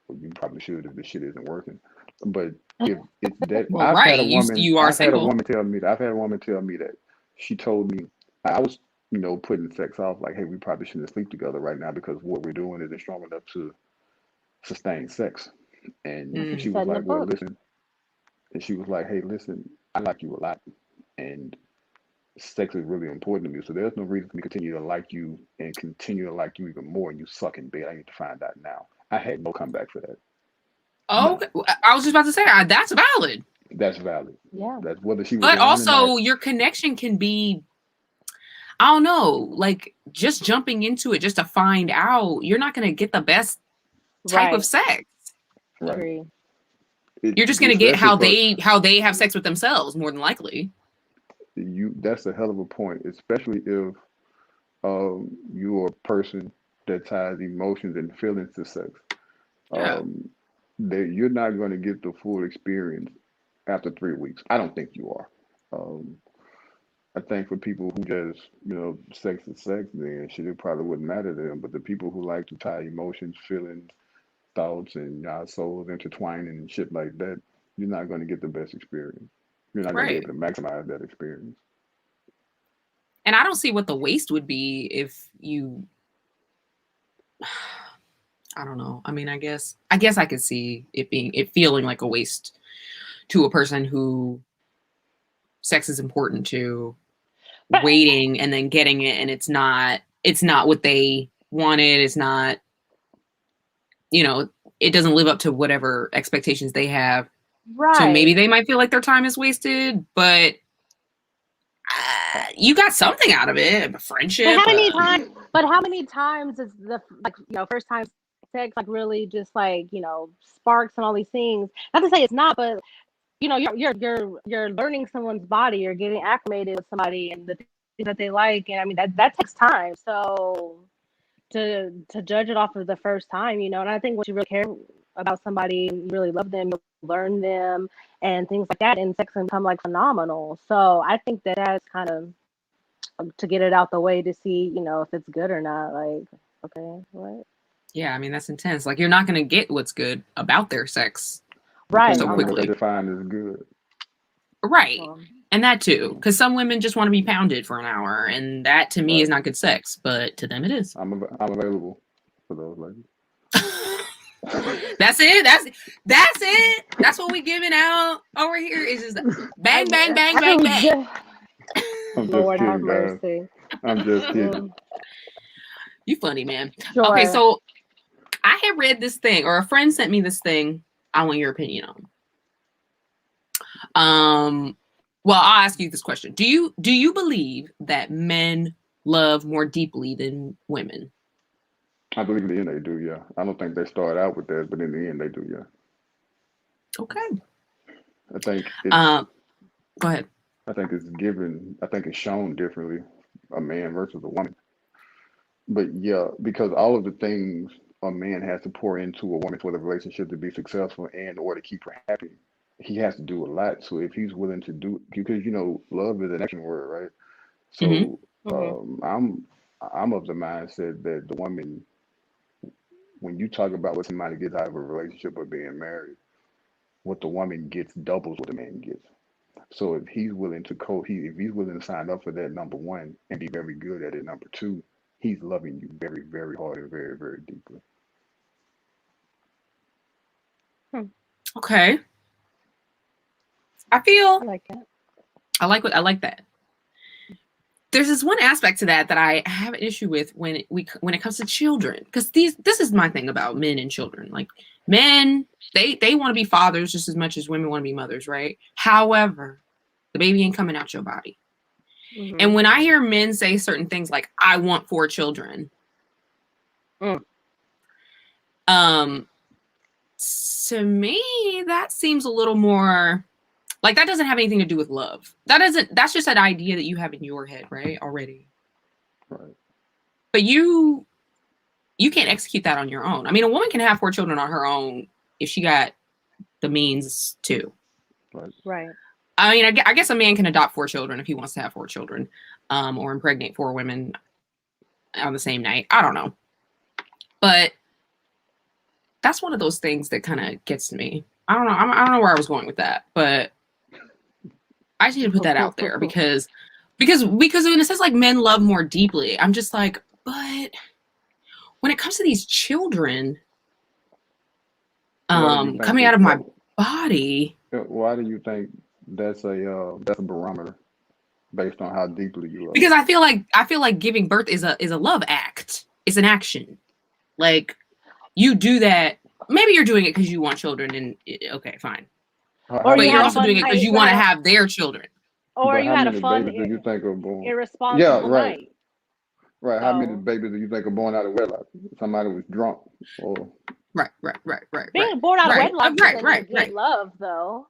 Well, you probably should if the shit isn't working. But if it's that, Well, right. You are single. I've had a woman tell me that she told me I was, putting sex off like, hey, we probably shouldn't sleep together right now because what we're doing isn't strong enough to sustain sex. And she was setting like, up well, books. listen. And she was like, hey, listen, I like you a lot. And sex is really important to me. So there's no reason for me to continue to like you and continue to like you even more and you suck in bed. I need to find out now. I had no comeback for that. Oh, No. I was just about to say that's valid. That's valid. Yeah. That's whether she was But lying or also, not. your connection can be, I don't know, like just jumping into it just to find out. You're not going to get the best type of sex. Right. Agree. You're just going to get how they have sex with themselves, more than likely. That's a hell of a point, especially if you're a person that ties emotions and feelings to sex. Yeah. That you're not going to get the full experience after 3 weeks. I don't think you are. Um, I think for people who just, sex is sex, then shit, it probably wouldn't matter to them. But the people who like to tie emotions, feelings, thoughts, and our souls intertwining and shit like that, you're not going to get the best experience. You're not going to be Right. able to maximize that experience. And I don't see what the waste would be if you, I don't know. I mean, I guess I could see it feeling like a waste to a person who sex is important to, waiting and then getting it, and it's not what they wanted. It's not, it doesn't live up to whatever expectations they have. Right. So maybe they might feel like their time is wasted, but you got something out of it, a friendship. But how many times is the first time sex like really just like sparks and all these things? Not to say it's not, but you're learning someone's body, you're getting acclimated with somebody, and the that they like, and I mean that takes time. So to judge it off of the first time, you know, and I think once you really care about somebody, you really love them, you learn them, and things like that, and sex can become like phenomenal. So I think that that's kind of to get it out the way to see, you know, if it's good or not. Like, okay, what? Yeah, I mean, that's intense. Like, you're not going to get what's good about their sex Right. so Depending on what quickly. they define as good. Right. And that too. Because some women just want to be pounded for an hour. And that to me is not good sex. But to them it is. I'm available for those ladies. That's it. That's it. That's what we giving out over here. Is just bang, bang, bang, bang, bang. I'm just Lord have kidding, guys. mercy. I'm just kidding. You funny, man. Sure. Okay, so I had read this thing, or a friend sent me this thing I want your opinion on. Well, I'll ask you this question. Do you believe that men love more deeply than women? I believe in the end they do, yeah. I don't think they start out with that, but in the end they do, yeah. Okay. I think go ahead. I think it's shown differently, a man versus a woman. But yeah, because all of the things a man has to pour into a woman for the relationship to be successful and or to keep her happy, he has to do a lot. So if he's willing to do, because you know, love is an action word, right? So I'm of the mindset that the woman, when you talk about what somebody gets out of a relationship or being married, what the woman gets doubles what the man gets. So if he's willing to if he's willing to sign up for that, number one, and be very good at it, number two, he's loving you very, very hard and very, very deeply. Okay. I like that. I like that. There's this one aspect to that I have an issue with when it comes to children, because this is my thing about men and children. Like, men, they want to be fathers just as much as women want to be mothers, right? However, the baby ain't coming out your body. And when I hear men say certain things like, I want 4 children, to me, that seems a little more like that doesn't have anything to do with love. That's just an idea that you have in your head, right? Already. Right. But you can't execute that on your own. I mean, a woman can have 4 children on her own if she got the means to. Right. I mean, I guess a man can adopt 4 children if he wants to have 4 children, or impregnate 4 women on the same night. I don't know. But that's one of those things that kind of gets to me. I don't know. I don't know where I was going with that, but I just need to put that out there because when it says like men love more deeply, I'm just like, but when it comes to these children coming out of my body, why do you think that's a barometer based on how deeply you love? Because I feel like giving birth is a love act. It's an action. Like, you do that. Maybe you're doing it because you want children, and okay, fine. But you're also doing it because you want to have their children. Or you had a fun, babies do you think are born? irresponsible night. Right. How many babies do you think are born out of wedlock? Somebody was drunk, or Right. Being born out of wedlock doesn't right. love, though.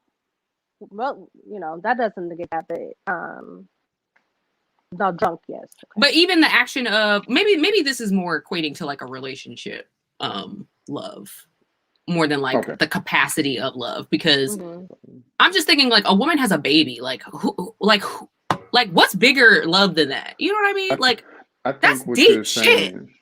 Well, you know, that doesn't negate that bit. Not drunk, yes. Okay. But even the action of maybe this is more equating to like a relationship, love, more than like the capacity of love. Because I'm just thinking like a woman has a baby, like what's bigger love than that? You know what I mean? I think that's what deep you're shit. saying,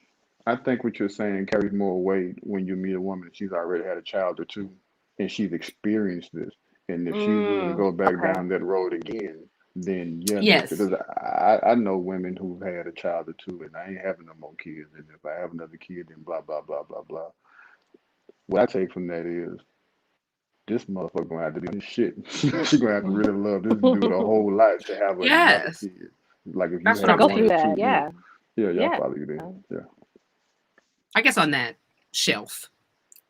I think what you're saying carries more weight when you meet a woman. She's already had a child or two, and she's experienced this. And if she's willing to go back down that road again, then yes. Because I know women who've had a child or two, and I ain't having no more kids. And if I have another kid, then blah blah blah blah blah. What I take from that is, this motherfucker gonna have to be on this shit. She gonna have to really love this dude a whole lot to have another kid. Like if that's you what have I'm one saying. or two, Yeah. Y'all follow you then. Yeah. I guess on that shelf,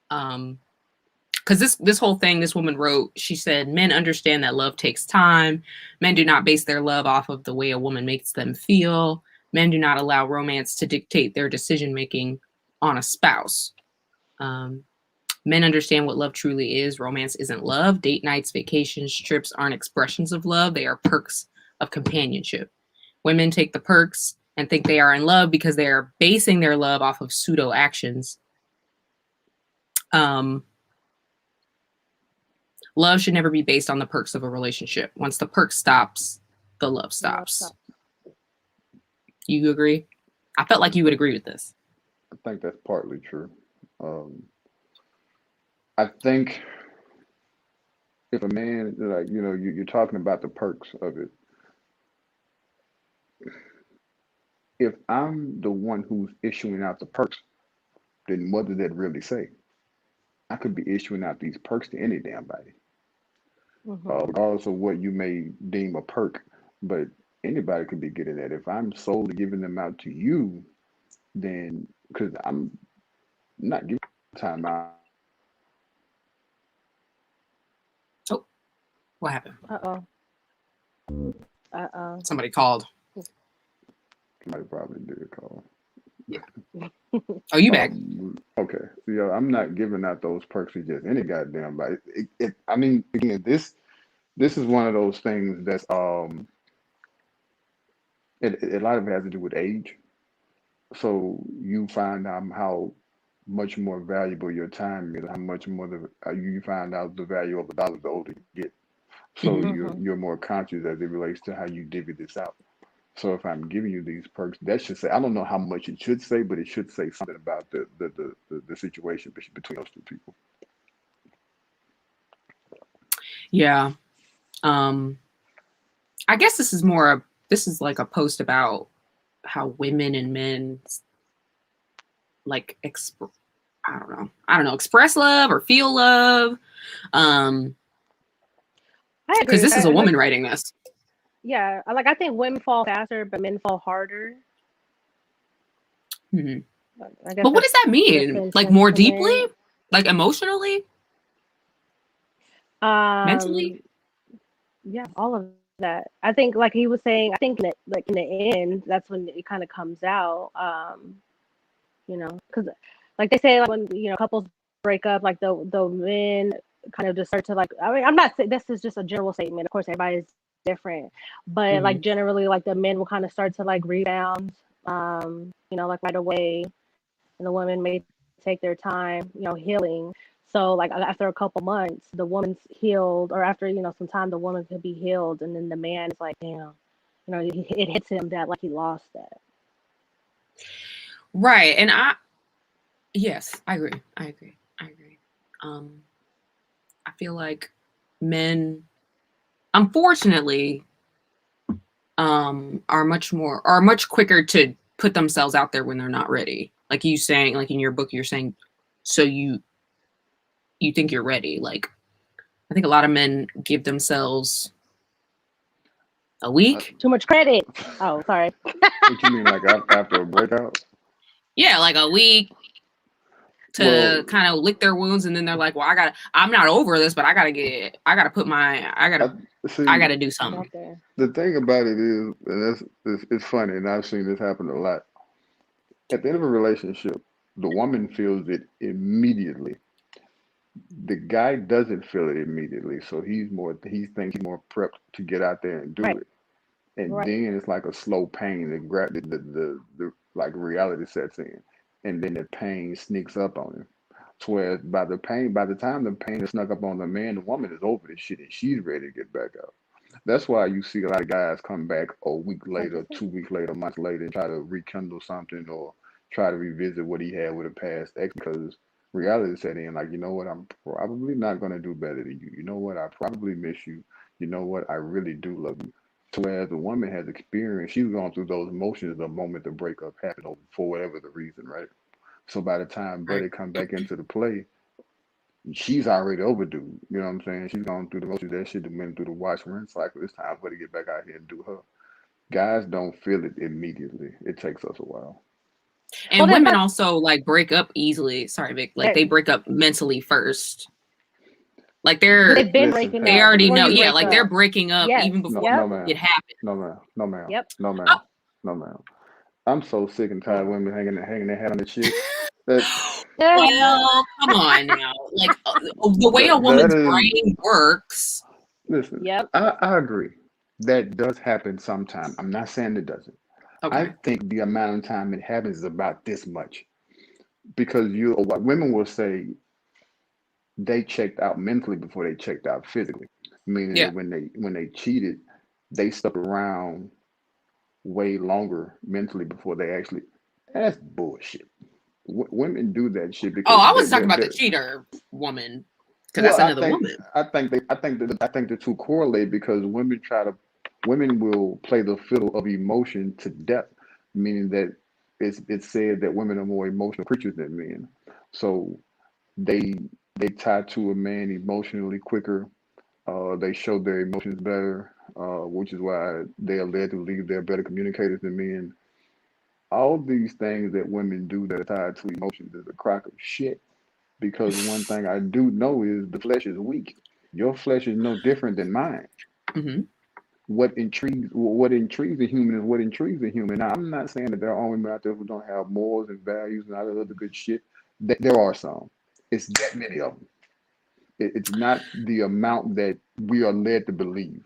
because this whole thing this woman wrote, she said, men understand that love takes time. Men do not base their love off of the way a woman makes them feel. Men do not allow romance to dictate their decision making on a spouse. Men understand what love truly is. Romance isn't love. Date nights, vacations, trips aren't expressions of love. They are perks of companionship. Women take the perks and think they are in love because they are basing their love off of pseudo actions. Love should never be based on the perks of a relationship. Once the perk stops, the love stops. You agree? I felt like you would agree with this. I think that's partly true. I think if a man, like, you're talking about the perks of it. If I'm the one who's issuing out the perks, then what does that really say? I could be issuing out these perks to any damn body, regardless of what you may deem a perk, but anybody could be getting that. If I'm solely giving them out to you, then because I'm not giving time out. Oh, what happened? Somebody called. Somebody probably did call. Yeah. Oh, you back? Okay. So, I'm not giving out those perks to just any goddamn body. I mean, again, this is one of those things that's a lot of it has to do with age. So you find out how much more valuable your time is, how much more you find out the value of a dollar the older you get. So you're more conscious as it relates to how you divvy this out. So if I'm giving you these perks, that should say, I don't know how much it should say, but it should say something about the situation between those two people. Yeah. I guess this is like a post about how women and men like I don't know, express love or feel love. Because this is a woman writing this. Yeah, I think women fall faster, but men fall harder. Mm-hmm. But what does that mean? Like more deeply? Like emotionally? Mentally? Yeah, all of that. I think, like he was saying, I think in the end, that's when it kind of comes out. Because like they say, like when couples break up, like the men kind of just start to like. I mean, I'm not saying this is just a general statement. Of course, everybody's different, but like generally, like the men will kind of start to like rebound, like right away, and the women may take their time, healing. So like after a couple months, the woman's healed, or after some time, the woman could be healed, and then the man is like, damn, it hits him that like he lost that. Right, and yes, I agree. I feel like men, unfortunately, are much quicker to put themselves out there when they're not ready. Like you saying, like in your book, you're saying, so you think you're ready. Like, I think a lot of men give themselves a week. Too much credit. Oh, sorry. What you mean, like after a breakout? Yeah, like a week to kind of lick their wounds, and then they're like, well, I'm not over this, but I gotta do something. The thing about it is, and it's funny, and I've seen this happen a lot. At the end of a relationship, the woman feels it immediately. The guy doesn't feel it immediately, so he thinks he's more prepped to get out there and do it. And then it's like a slow pain the like reality sets in, and then the pain sneaks up on him. So whereas by the time the pain is snuck up on the man, the woman is over this shit and she's ready to get back out. That's why you see a lot of guys come back a week later, 2 weeks later, months later, and try to rekindle something or try to revisit what he had with a past ex, because reality set in, like, you know what, I'm probably not going to do better than you. You know what, I probably miss you. You know what, I really do love you. So whereas the woman has experienced, she's gone through those emotions the moment the breakup happened for whatever the reason, right? So by the time Buddy come back into the play, she's already overdue. You know what I'm saying? She's gone through the motions that shit went through the wash rinse cycle. It's time for her to get back out here and do her. Guys don't feel it immediately. It takes us a while. And women also like break up easily. Sorry, Vic. Like they break up mentally first. Like they already know. Yeah, like they're breaking up even before it happened. No, ma'am. Yep. No, ma'am. No, ma'am. I'm so sick and tired of women hanging their head on the shit. Well, come on now. Like the way a woman's brain works. Listen, I agree. That does happen sometime. I'm not saying it doesn't. I Okay. think the amount of time it happens is about this much because what women will say they checked out mentally before they checked out physically, meaning Yeah. that when they cheated, they stuck around way longer mentally before they actually. That's bullshit. Women do that shit Oh, because I they was talking about the they cheater woman, because well, that's another woman. I think the two correlate because women will play the fiddle of emotion to death, meaning that it's said that women are more emotional creatures than men. So they they tie to a man emotionally quicker. They show their emotions better, which is why they are led to believe they're better communicators than men. All these things that women do that are tied to emotions is a crock of shit. Because one thing I do know is the flesh is weak. Your flesh is no different than mine. Hmm. What intrigues a human is what intrigues a human. Now, I'm not saying that there are all women out there who don't have morals and values and all that other good shit. There are some. It's that many of them. It's not the amount that we are led to believe.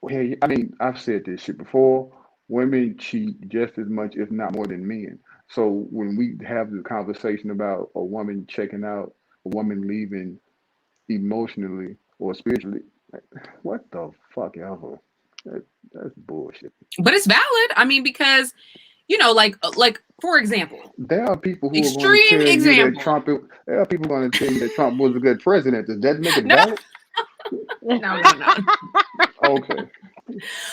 Hey, I mean, I've said this shit before. Women cheat just as much, if not more, than men. So when we have the conversation about a woman checking out, a woman leaving emotionally or spiritually, like, what the fuck ever? That's bullshit. But it's valid. I mean, because like for example, There are people who are going to extreme tell you that example. Trump. There are people going to tell you that Trump was a good president. Does that make it No, valid? no. Okay.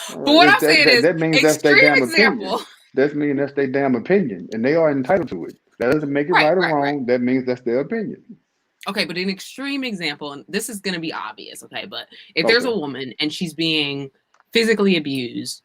But what If I'm saying is that means that's their extreme damn opinion. example. That means that's their damn opinion, and they are entitled to it. That doesn't make it right or Right. wrong. That means that's their opinion. Okay, but an extreme example, and this is going to be obvious, okay, but if there's a Okay, woman and she's being physically abused,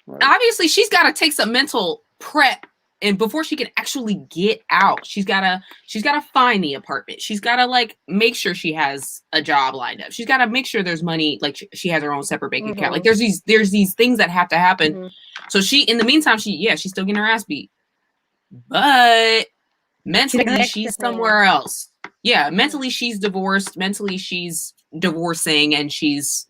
right, obviously she's got to take some mental prep, and before she can actually get out, she's got to find the apartment. She's got to like make sure she has a job lined up. She's got to make sure there's money, like she has her own separate bank account. Like Mm-hmm. there's these things that have to happen. Mm-hmm. So in the meantime, she's still getting her ass beat, but She's like an mentally extra she's plan. somewhere else. Yeah, Mm-hmm. mentally she's divorced, mentally she's divorcing, and she's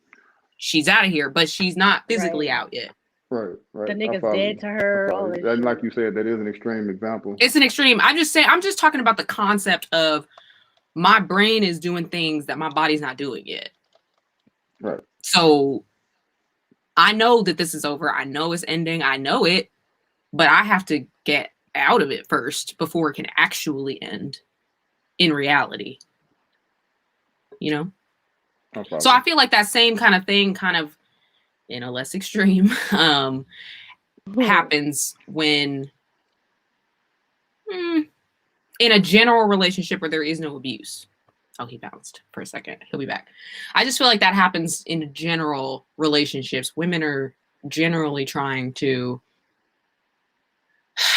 out of here, but she's not physically Right. out yet. right, The right. I nigga's follow dead you. to I her, follow all you. this And like shit. you said, that is an extreme example. It's an extreme. I'm just talking about the concept of my brain is doing things that my body's not doing yet. Right. So I know that this is over. I know it's ending. I know it, but I have to get out of it first before it can actually end in reality, you know? I follow So I you. feel like that same kind of thing, kind of in a less extreme, Hmm. happens when in a general relationship where there is no abuse. Oh, he bounced for a second. He'll be back. I just feel like that happens in general relationships. Women are generally trying to,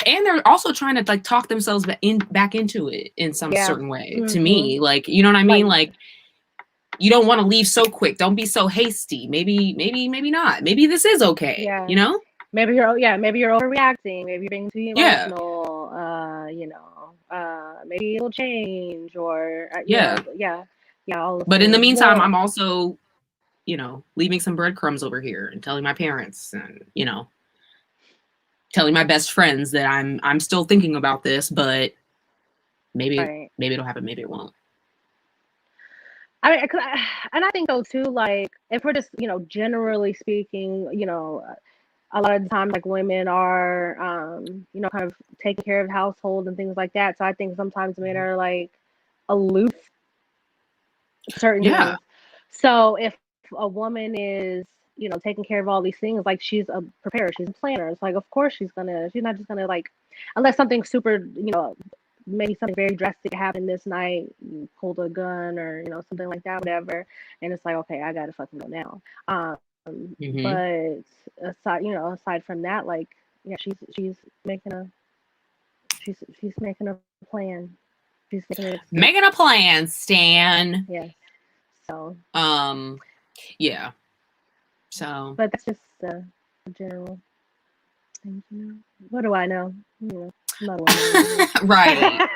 and they're also trying to like talk themselves back into it in some Yeah. certain way. To Mm-hmm. me, like, you know what I Like, mean? Like, you don't want to leave so quick. Don't be so hasty. Maybe not. Maybe this is okay. yeah. You know? Maybe you're overreacting. Maybe you're being too Yeah. emotional. Maybe it'll change, or Yeah. yeah, all the But in the things. meantime, Well, I'm also, leaving some breadcrumbs over here and telling my parents and, telling my best friends that I'm still thinking about this, but maybe right. it'll happen, maybe it won't. I mean, and I think though too, like if we're just generally speaking, a lot of the time like women are kind of taking care of the household and things like that. So I think sometimes men are like aloof to certain Yeah. things. So if a woman is taking care of all these things, like she's a preparer, she's a planner. It's like of course she's not just gonna like, unless something super maybe something very drastic happened this night, you pulled a gun or something like that, whatever, and it's like okay, I gotta fucking go now. Mm-hmm. But aside from that, like yeah, she's making a she's making a plan. She's making it exist. Making a plan, Stan. Yes. So. Yeah. So. But that's just a general thing, What do I know? I'm not a woman. Right.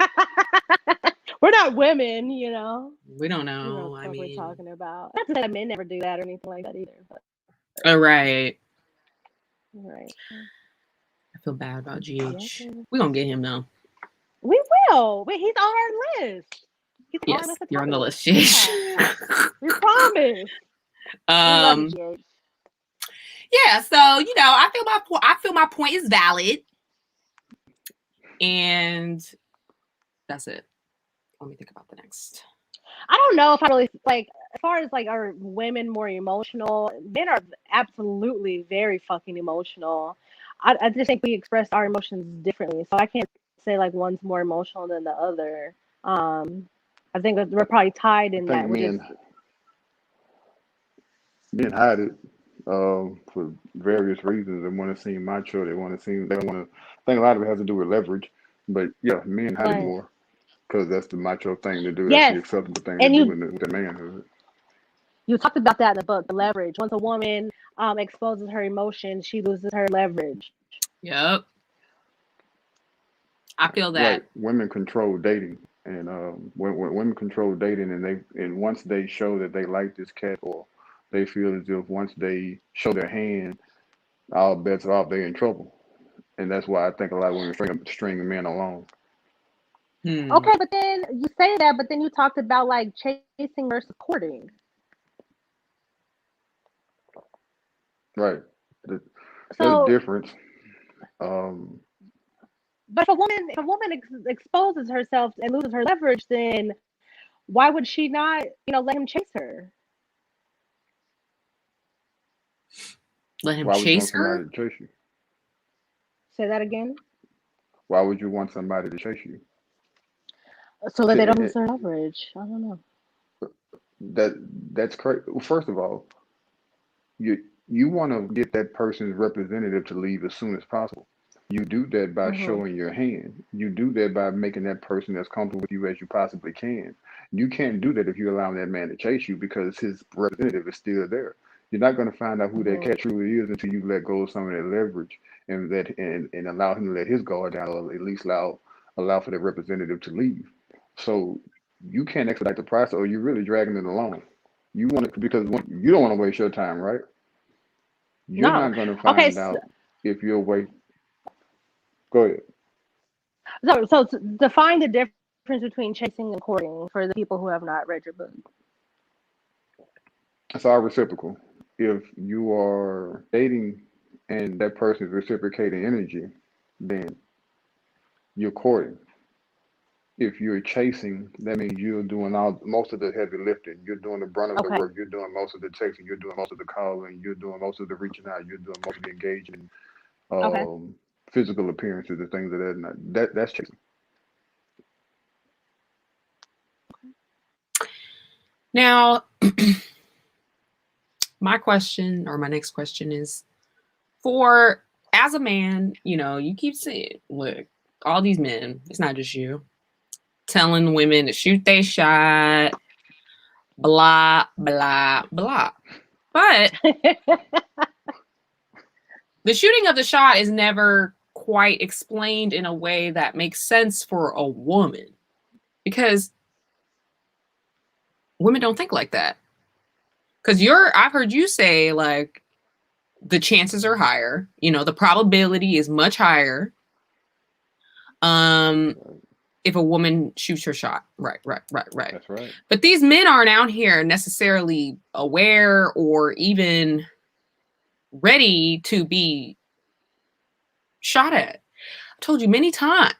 We're not women, We don't You know know. what I we're mean, talking about. Not that men never do that or anything like that either. But All right. Right. I feel bad about GH. Yes. We're going to get him though. We will. Wait, he's on our list. He's on our Yes, list of you're on the topics. list, GH. Yeah. We promise. We love you, GH. Yeah, so I feel my point is valid. And that's it. Let me think about the next. I don't know if I really like as far as like are women more emotional? Men are absolutely very fucking emotional. I just think we express our emotions differently. So I can't say like one's more emotional than the other. I think that we're probably tied I in think that. Which is men hide it for various reasons. They want to seem macho. They want to seem. They don't want to. I think a lot of it has to do with leverage. But yeah, men hide it right. more because that's the macho thing to do. That's the Yes. acceptable thing to And do in the manhood. you talked about that in the book, the leverage. Once a woman exposes her emotions, she loses her leverage. Yep. I feel Right. that. Women control dating, and when women control dating, and once they show that they like this cat, or they feel as if once they show their hand, all bets are off. They're in trouble, and that's why I think a lot of women string men along. Okay, but then you say that, but then you talked about like chasing versus courting. Right. The, there's a So, difference. Um, but if a woman exposes herself and loses her leverage, then why would she not, let him chase her? Let him why would you chase want her? somebody to chase you? Say that again. Why would you want somebody to chase you? So that See, they don't lose their leverage. I don't know. that that's crazy. First of all, you you want to get that person's representative to leave as soon as possible. You do that by Hmm. showing your hand. You do that by making that person as comfortable with you as you possibly can. You can't do that if you're allowing that man to chase you because his representative is still there. You're not going to find out who that Hmm. cat truly is until you let go of some of that leverage and allow him to let his guard down, or at least allow for the representative to leave. So you can't expedite the process, or you're really dragging it along. You want it because you don't want to waste your time, right? You're No. not going to Okay. find out if you're wait. Go ahead. So define the difference between chasing and courting for the people who have not read your book. It's all reciprocal. If you are dating and that person is reciprocating energy, then you're courting. If you're chasing, that means you're doing all most of the heavy lifting. You're doing the brunt of the Okay. work. You're doing most of the texting. You're doing most of the calling. You're doing most of the reaching out. You're doing most of the engaging, Okay. physical appearances and things of that's chasing. Now, my question or my next question is for as a man, you keep saying, look, all these men, it's not just you, telling women to shoot their shot, blah, blah, blah. But the shooting of the shot is never quite explained in a way that makes sense for a woman because women don't think like that. Because I've heard you say like the chances are higher, the probability is much higher. If a woman shoots her shot. Right. That's right. But these men aren't out here necessarily aware or even ready to be shot at. I told you many times.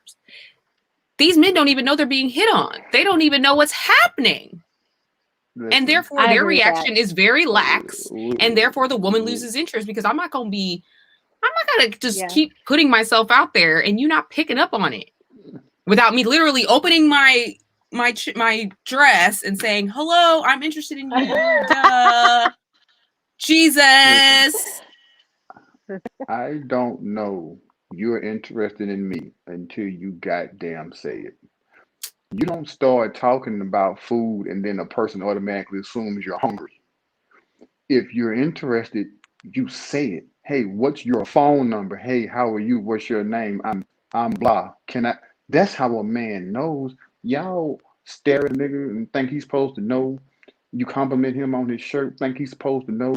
These men don't even know they're being hit on. They don't even know what's happening. And Listen, therefore, I their agree with that. reaction is very lax. And therefore, the woman w- loses interest because I'm not going to just Yeah. keep putting myself out there and you not picking up on it without me literally opening my dress and saying, hello, I'm interested in you. Duh. listen, Jesus. I don't know you're interested in me until you goddamn say it. You don't start talking about food and then a person automatically assumes you're hungry. If you're interested, you say it. Hey, what's your phone number? Hey, how are you? What's your name? I'm blah. Can I? That's how a man knows. Y'all stare at a nigga and think he's supposed to know. You compliment him on his shirt, think he's supposed to know.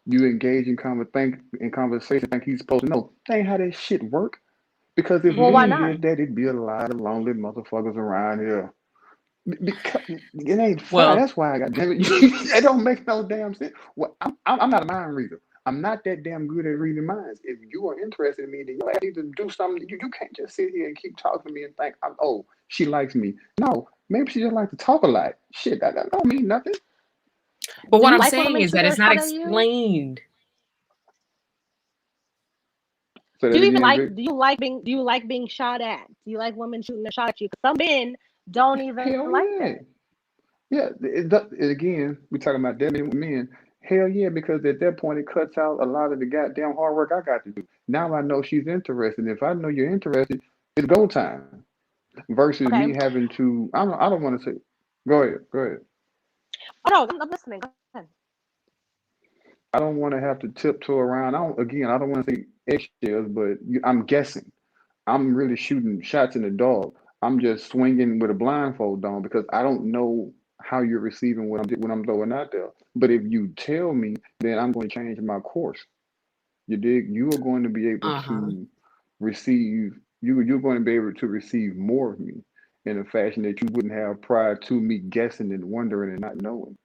You engage in conversation, think he's supposed to know. That ain't how that shit work. Because if Well, why men not? did that, it'd be a lot of lonely motherfuckers around here. Because it ain't fun. Well, That's why I got damn it. It don't make no damn sense. Well, I'm not a mind reader. I'm not that damn good at reading minds. If you are interested in me, then you need to do something. You can't just sit here and keep talking to me and think, oh, she likes me. No, maybe she just likes to talk a lot. Shit, that don't mean nothing. but Do what you I'm like when saying women is shoot that their it's not shot at you? explained. Say Do that you even again, like? Vic. Do you like being shot at? Do you like women shooting their shot at you? Because some men don't even Hell like yeah. that. Yeah, again, we're talking about that many men. Hell yeah, because at that point it cuts out a lot of the goddamn hard work I got to do. Now I know she's interested. If I know you're interested, it's go time. Versus me Okay. having to. I don't want to say. Go ahead. Go ahead. Oh no, I'm listening. Go ahead. I don't want to have to tiptoe around. I don't want to say eggshells, but I'm guessing. I'm really shooting shots in the dark. I'm just swinging with a blindfold on because I don't know how you're receiving what I'm throwing out there. But if you tell me, then I'm going to change my course. You dig? You are going to be able Uh-huh. to receive. You're going to be able to receive more of me in a fashion that you wouldn't have prior to me guessing and wondering and not knowing.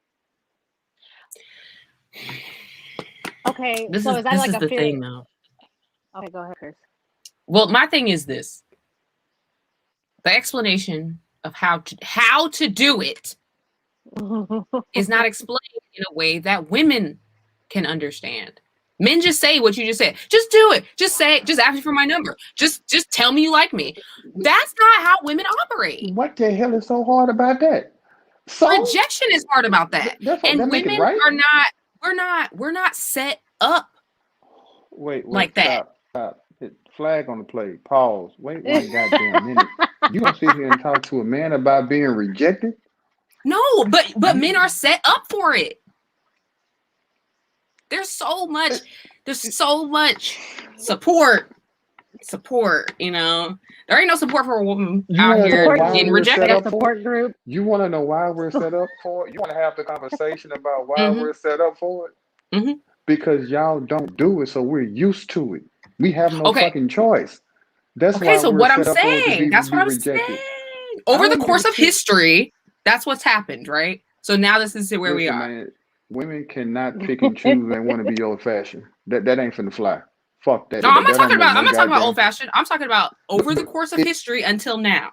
Okay, This so is is that this like is a the fear? thing though. Okay, go ahead, Chris. Well, my thing is this. The explanation of how to do it is not explained in a way that women can understand. Men just say what you just said. Just do it. Just say it. Just ask me for my number. Just tell me you like me. That's not how women operate. What the hell is so hard about that? So Rejection is hard about that. that's what that And make it women right. are not, we're not set up Wait, like that. stop. Hit flag on the play. Pause. Wait one goddamn minute. You gonna sit here and talk to a man about being rejected? No, but You men are set up for it. There's so much, there's so much support, you know. There ain't no support for a woman you out want to know here Support why getting we're set like a rejected. up for it? support group. You want to know why we're set up for it? You want to have the conversation about why Mm-hmm. we're set up for it? Mm-hmm. Because y'all don't do it, so we're used to it. We have no Okay. fucking choice. That's Okay, why so we're what I'm set up for it to saying, that's be what I'm rejected. saying. I Over the don't give a course of shit. history, that's what's happened, right? So now this is where we Listen, are. man, women cannot pick and choose and want to be old fashioned. That ain't finna fly. Fuck that. No, That don't make I'm no not talking about goddamn old sense. fashioned. I'm talking about over the But course of it history until now.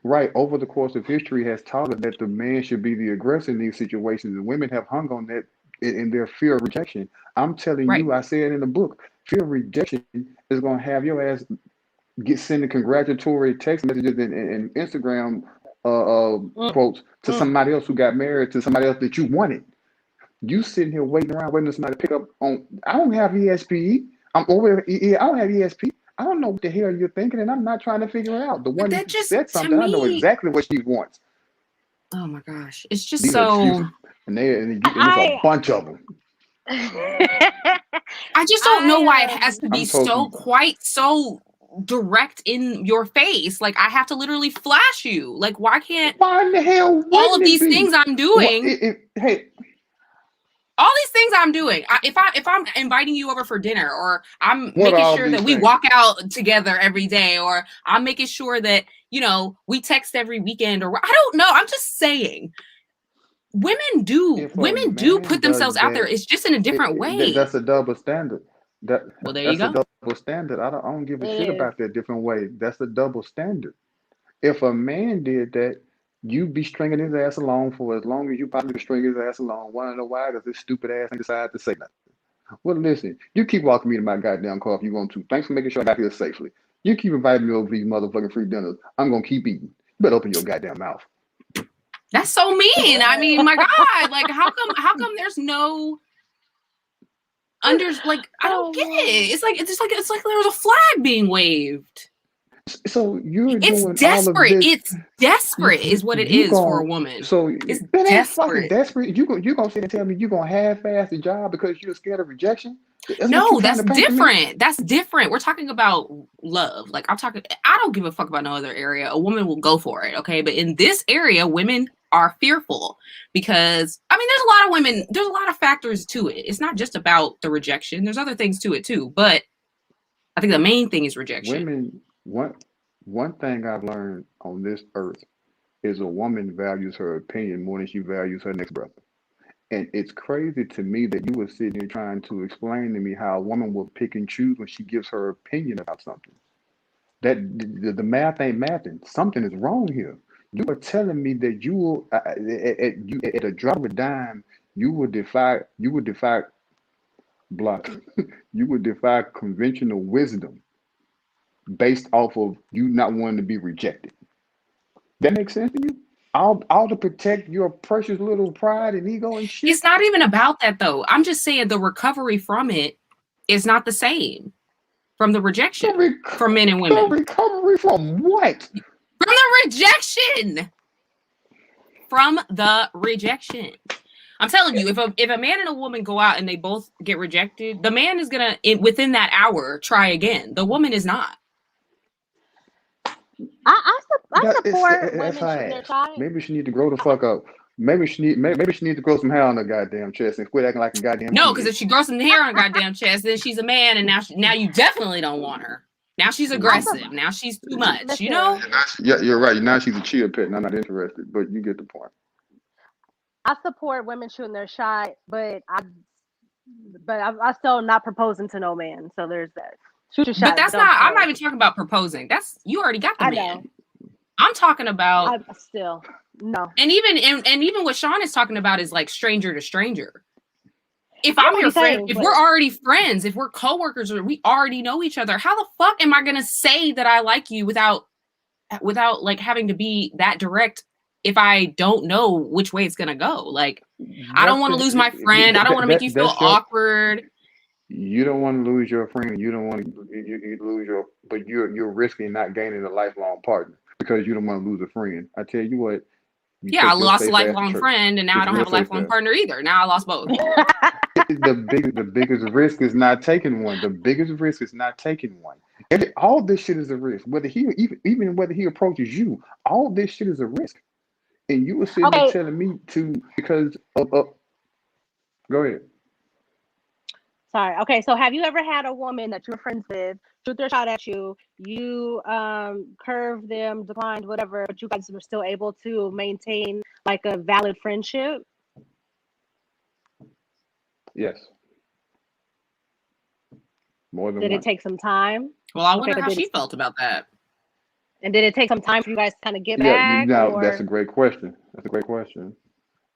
right over the course of history has taught us that the man should be the aggressor in these situations, and women have hung on that in their fear of rejection. I'm telling Right. you, I said in the book, fear of rejection is gonna have your ass get sending congratulatory text messages and Instagram Mm, quotes to mm. somebody else who got married to somebody else that you wanted. You sitting here waiting around, waiting for somebody to pick up on. I don't have ESP. I'm over. I don't have ESP. I don't know what the hell you're thinking, and I'm not trying to figure it out. The But one that who just, said to something, I know me, exactly what she wants. oh my gosh, it's just These are so, excuses, and it's a I bunch of them. I just don't know why it I has to be I'm so so direct in your face. Like I have to literally flash you. Like why can't why in the hell all wouldn't of it these be? things I'm What? doing, Hey, all these things I'm doing, if I'm inviting you over for dinner, or I'm what are making all sure these that we things? walk out together every day, or I'm making sure that, you know, we text every weekend, or I don't know. I'm just saying If a women do man put does themselves out there. that, It's just in a different way. that's a double standard. That Well, there you that's a go. double standard. I don't give a it shit is. about that different way. That's a double standard. If a man did that, you'd be stringing his ass along for as long as you possibly could string his ass along. Wanna know why? Because this stupid ass ain't decided to say nothing. Well, listen, you keep walking me to my goddamn car if you want to. Thanks for making sure I got here safely. You keep inviting me over to these motherfucking free dinners. I'm gonna keep eating. You better open your goddamn mouth. That's so mean. I mean, my God, like how come there's no like I don't get Oh, it. It's like there was a flag being waved. So you're doing all of this. It's desperate is what it You is for a gon' woman. so It's that ain't fucking desperate. desperate. You gonna sit and tell me you gonna half-ass the job because you're scared of rejection? That's what you No, trying that's to paint to me? different. That's different. We're talking about love. Like I don't give a fuck about no other area. A woman will go for it, okay? But in this area, women are fearful because, I mean, there's a lot of women, there's a lot of factors to it. It's not just about the rejection. There's other things to it too. But I think the main thing is rejection. Women, one thing I've learned on this earth is a woman values her opinion more than she values her next brother. And it's crazy to me that you were sitting here trying to explain to me how a woman will pick and choose when she gives her opinion about something. That the math ain't mathing. Something is wrong here. You are telling me that you will, at a drop of a dime, you would defy block, you would defy conventional wisdom based off of you not wanting to be rejected. That makes sense to you? All to protect your precious little pride and ego and shit. It's not even about that though. I'm just saying the recovery from it is not the same from the rejection for men and women. Recovery from what? From the rejection. From the rejection. I'm telling you, if a man and a woman go out and they both get rejected, the man is gonna within that hour try again. The woman is not. I support women shooting their shot. Maybe she need to grow the fuck up. Maybe she need to grow some hair on her goddamn chest and quit acting like a goddamn. No, because if she grows some hair on her goddamn chest, then she's a man, and now you definitely don't want her. Now she's aggressive. Now she's too much. You know? Yeah, you're right. Now she's a chia pet, and I'm not interested. But you get the point. I support women shooting their shot, but I'm still not proposing to no man. So there's that. Shoot your shot. But that's not. I'm not even talking about proposing. That's you already got the man. I'm talking about still no. And even what Sean is talking about is like stranger to stranger. If I'm your friend, if we're already friends, if we're coworkers, or we already know each other, how the fuck am I gonna say that I like you without like having to be that direct? If I don't know which way it's gonna go, like I don't want to lose my friend. I don't want to make you feel awkward. You don't want to lose your friend. You don't want to lose your, but you're risking not gaining a lifelong partner because you don't want to lose a friend. I tell you what. Yeah, I lost a lifelong friend, and now I don't have a lifelong partner either. Now I lost both. The biggest risk is not taking one. The biggest risk is not taking one. All this shit is a risk. Whether even whether he approaches you, all this shit is a risk. And you were sitting there telling me to because of go ahead. Sorry. Okay, so have you ever had a woman that you were friends with shoot their shot at you? You curved them, declined, whatever, but you guys were still able to maintain like a valid friendship? Yes. More than Did one. it take some time? Well, I wonder how she felt about that. And did it take some time for you guys to kind of get back? No, that's a great question.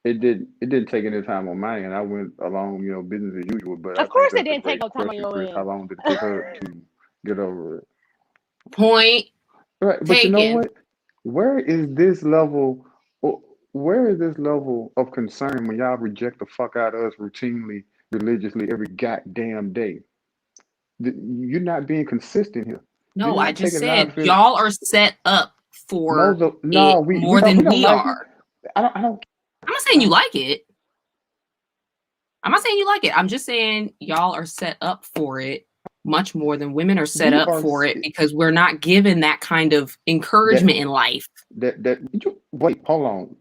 It didn't take any time on my end. I went along, business as usual. But of course, it didn't take no time on your end. How long did it take her to get over it? Point. Right, but you know what? Where is this level of concern when y'all reject the fuck out of us routinely, religiously every goddamn day? You're not being consistent here. No, I just said y'all are set up for more than we are. I don't. I'm not saying you like it. I'm just saying y'all are set up for it much more than women are set up for it because we're not given that kind of encouragement in life. Wait, hold on.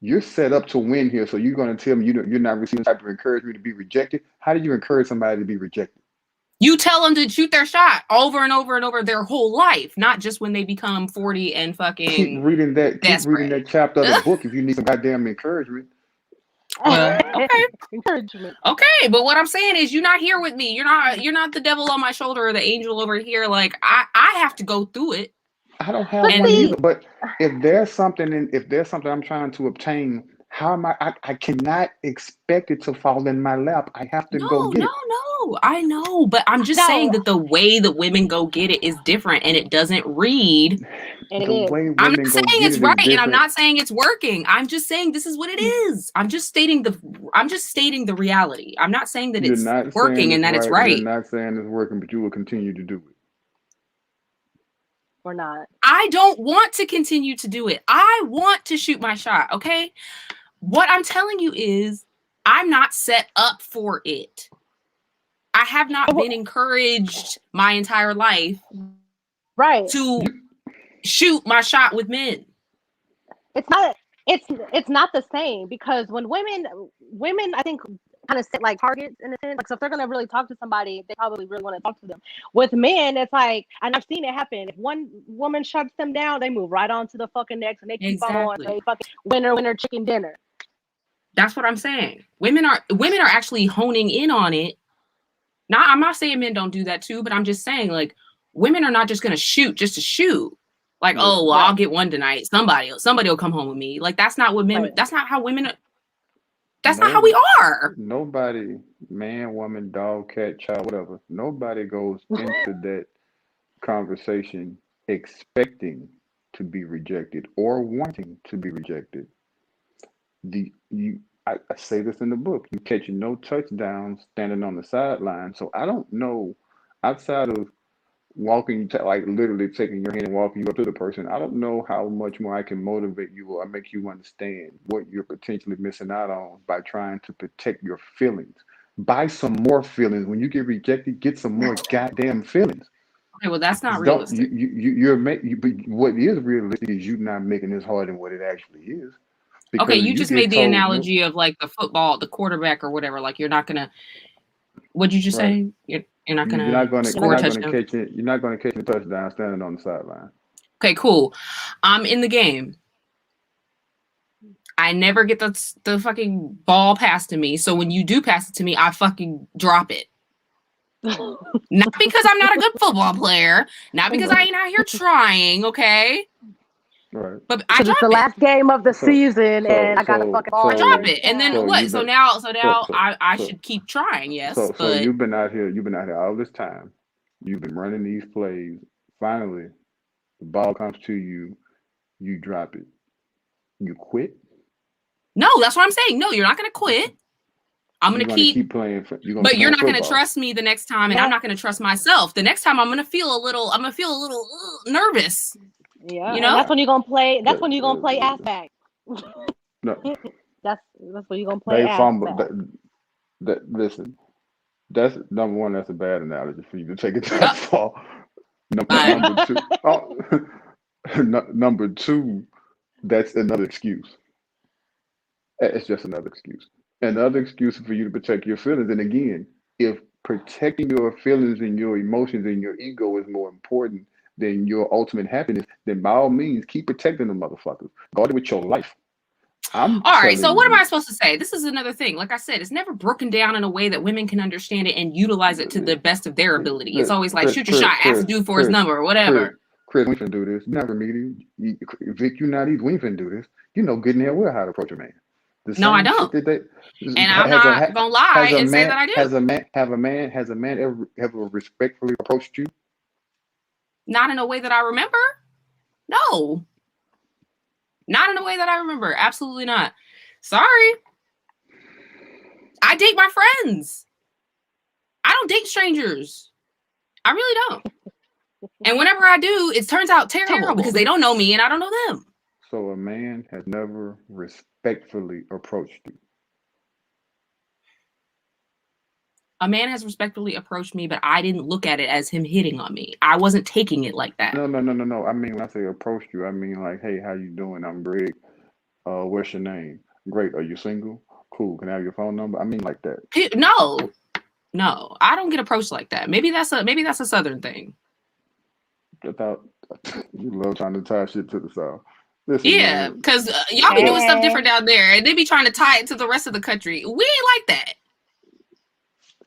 You're set up to win here, so you're going to tell me you're not receiving type of encouragement to be rejected? How do you encourage somebody to be rejected? You tell them to shoot their shot over and over and over their whole life, not just when they become 40 and fucking keep reading that chapter of the book if you need some goddamn encouragement. Okay. Encouragement. Okay, but what I'm saying is you're not here with me. You're not the devil on my shoulder or the angel over here. Like I have to go through it. I don't have one either. But if there's something I'm trying to obtain, how am I cannot expect it to fall in my lap. I have to go get it. No, I know, but I'm just saying that the way that women go get it is different, and it doesn't read. And I'm not saying it's right, and I'm not saying it's working. I'm just saying this is what it is. I'm just stating the reality. I'm not saying that it's working and that it's right. You're not saying it's working, but you will continue to do it. Or not. I don't want to continue to do it. I want to shoot my shot. Okay. What I'm telling you is I'm not set up for it. I have not been encouraged my entire life to shoot my shot with men. It's not it's not the same because when women I think kind of set like targets in a sense. Like so if they're gonna really talk to somebody, they probably really want to talk to them. With men, it's like, and I've seen it happen. If one woman shuts them down, they move right on to the fucking next and they keep on going. Exactly. They fucking winner chicken dinner. That's what I'm saying. Women are actually honing in on it. Now, I'm not saying men don't do that too, but I'm just saying like women are not just gonna shoot just to shoot. Like, Listen, oh, well, Right. I'll get one tonight. Somebody will come home with me. Like that's not what men. Right. That's not how women. That's not how no, we are. nobody, man, woman, dog, cat, child, whatever, nobody goes into that conversation expecting to be rejected or wanting to be rejected. I say this in the book. You catching no touchdowns standing on the sideline. So I don't know outside of walking, like literally taking your hand and walking you up to the person. I don't know how much more I can motivate you or make you understand what you're potentially missing out on by trying to protect your feelings. Buy some more feelings. When you get rejected, get some more goddamn feelings. Okay, well, that's not Don't realistic. but what is realistic is you not making this harder than what it actually is. Okay, Because you you just get made the told no, analogy of like the football, the quarterback or whatever. Like you're not gonna. What'd you just right. say? You're not You're gonna not gonna You're you're score a not not gonna. gonna touchdown. catch it. You're not gonna catch a touchdown standing on the sideline. Okay, cool. I'm in the game. I never get the fucking ball passed to me. So when you do pass it to me, I fucking drop it. Not because I'm not a good football player, not because I ain't out here trying, okay? Right. But I Because it's drop the it. last game of the So season, so and I got a so fucking ball I in my drop so it. And then touchdown. so what? you've So been now so I so should keep trying, yes. But you've been out here. You've been out here all this time. You've been running these plays. Finally, the ball comes to you. You drop it. You quit. no, that's what I'm saying. No, you're not gonna quit. I'm gonna You're gonna keep keep playing. You're gonna but keep you're playing not going to football. trust me the next time and I'm Yeah, not going to trust myself. The next time I'm going to feel a little nervous, yeah, you and know? that's when you're gonna play. That's That, when you're gonna play ass back. no, That's when you're gonna play they ass fumble. back. Listen, that's number one. That's a bad analogy for you to take it that Uh, far. I Number two. Oh, number two. That's another excuse. It's just another excuse. Another excuse for you to protect your feelings. And again, if protecting your feelings and your emotions and your ego is more important than your ultimate happiness, then by all means, keep protecting the motherfuckers. Guard it with your life. I'm All right, so telling what am you, I supposed to say? This is another thing. Like I said, it's never broken down in a way that women can understand it and utilize it to the best of their ability. It's always like shoot your shot, ask the dude for his number or Chris, whatever. Chris, we finna do this. You're not remedial. Vic, you not either. We ain't finna do this. You know good and hell well how to approach a man. The No, I same shit don't. that they And I'm not going to lie and say that I do. has a man ever respectfully approached you? Not in a way that I remember. No. Not in a way that I remember. Absolutely not. Sorry. I date my friends. I don't date strangers. I really don't. And whenever I do, it turns out terrible because they don't know me and I don't know them. So a man has never respectfully approached you. A man has respectfully approached me, but I didn't look at it as him hitting on me. I wasn't taking it like that. No. I mean, when I say approached you, I mean like, hey, how you doing? I'm Greg. What's your name? Great. Are you single? Cool. Can I have your phone number? I mean like that. No, I don't get approached like that. Maybe that's a Southern thing. I thought you love trying to tie shit to the South. Listen, Yeah, man. because y'all be doing stuff different down there, and they be trying to tie it to the rest of the country. We ain't like that.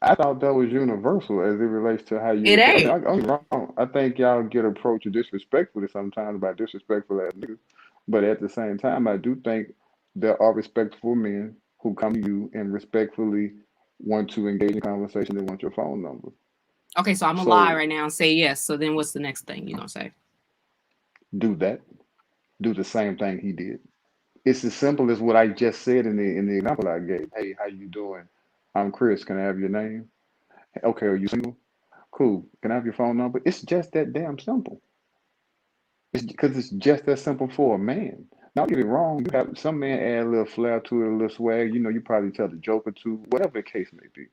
I thought that was universal as it relates to how you It approach. ain't. I'm wrong. I think y'all get approached disrespectfully sometimes by disrespectful ass niggas. But at the same time, I do think there are respectful men who come to you and respectfully want to engage in conversation. They want your phone number. Okay, so I'm gonna lie So right now and say yes. So then, what's the next thing you gonna say? do that. Do the same thing he did. It's as simple as what I just said in the example I gave. Hey, how you doing? I'm Chris. Can I have your name? Okay, are you single? Cool. Can I have your phone number? It's just that damn simple. It's because it's just that simple for a man. Now, don't get it wrong. You have some men add a little flair to it, a little swag. You know, you probably tell the joke or two, whatever the case may be.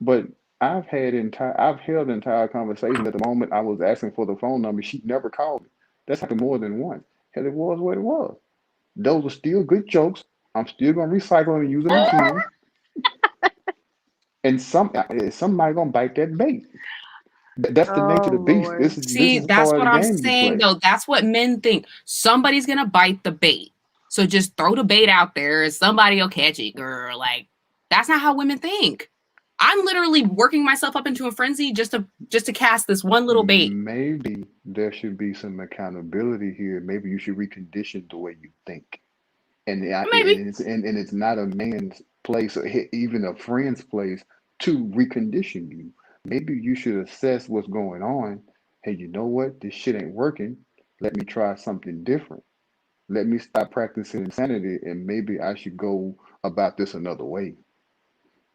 But I've held entire conversations at the moment I was asking for the phone number. She never called me. That's happened more than once. Hell, it was what it was. Those are still good jokes. I'm still gonna recycle them and use them again. And somebody gonna bite that bait. That's the nature of the Oh beast. Lord. This See, is that's part of what the I'm game you saying, play. though. That's what men think. Somebody's gonna bite the bait. So just throw the bait out there and somebody will catch it, girl. Like, that's not how women think. I'm literally working myself up into a frenzy just to cast this one little bait. Maybe there should be some accountability here. Maybe you should recondition the way you think. Maybe. And it's not a man's place or even a friend's place to recondition you. Maybe you should assess what's going on. Hey, you know what? This shit ain't working. Let me try something different. Let me stop practicing insanity, and maybe I should go about this another way.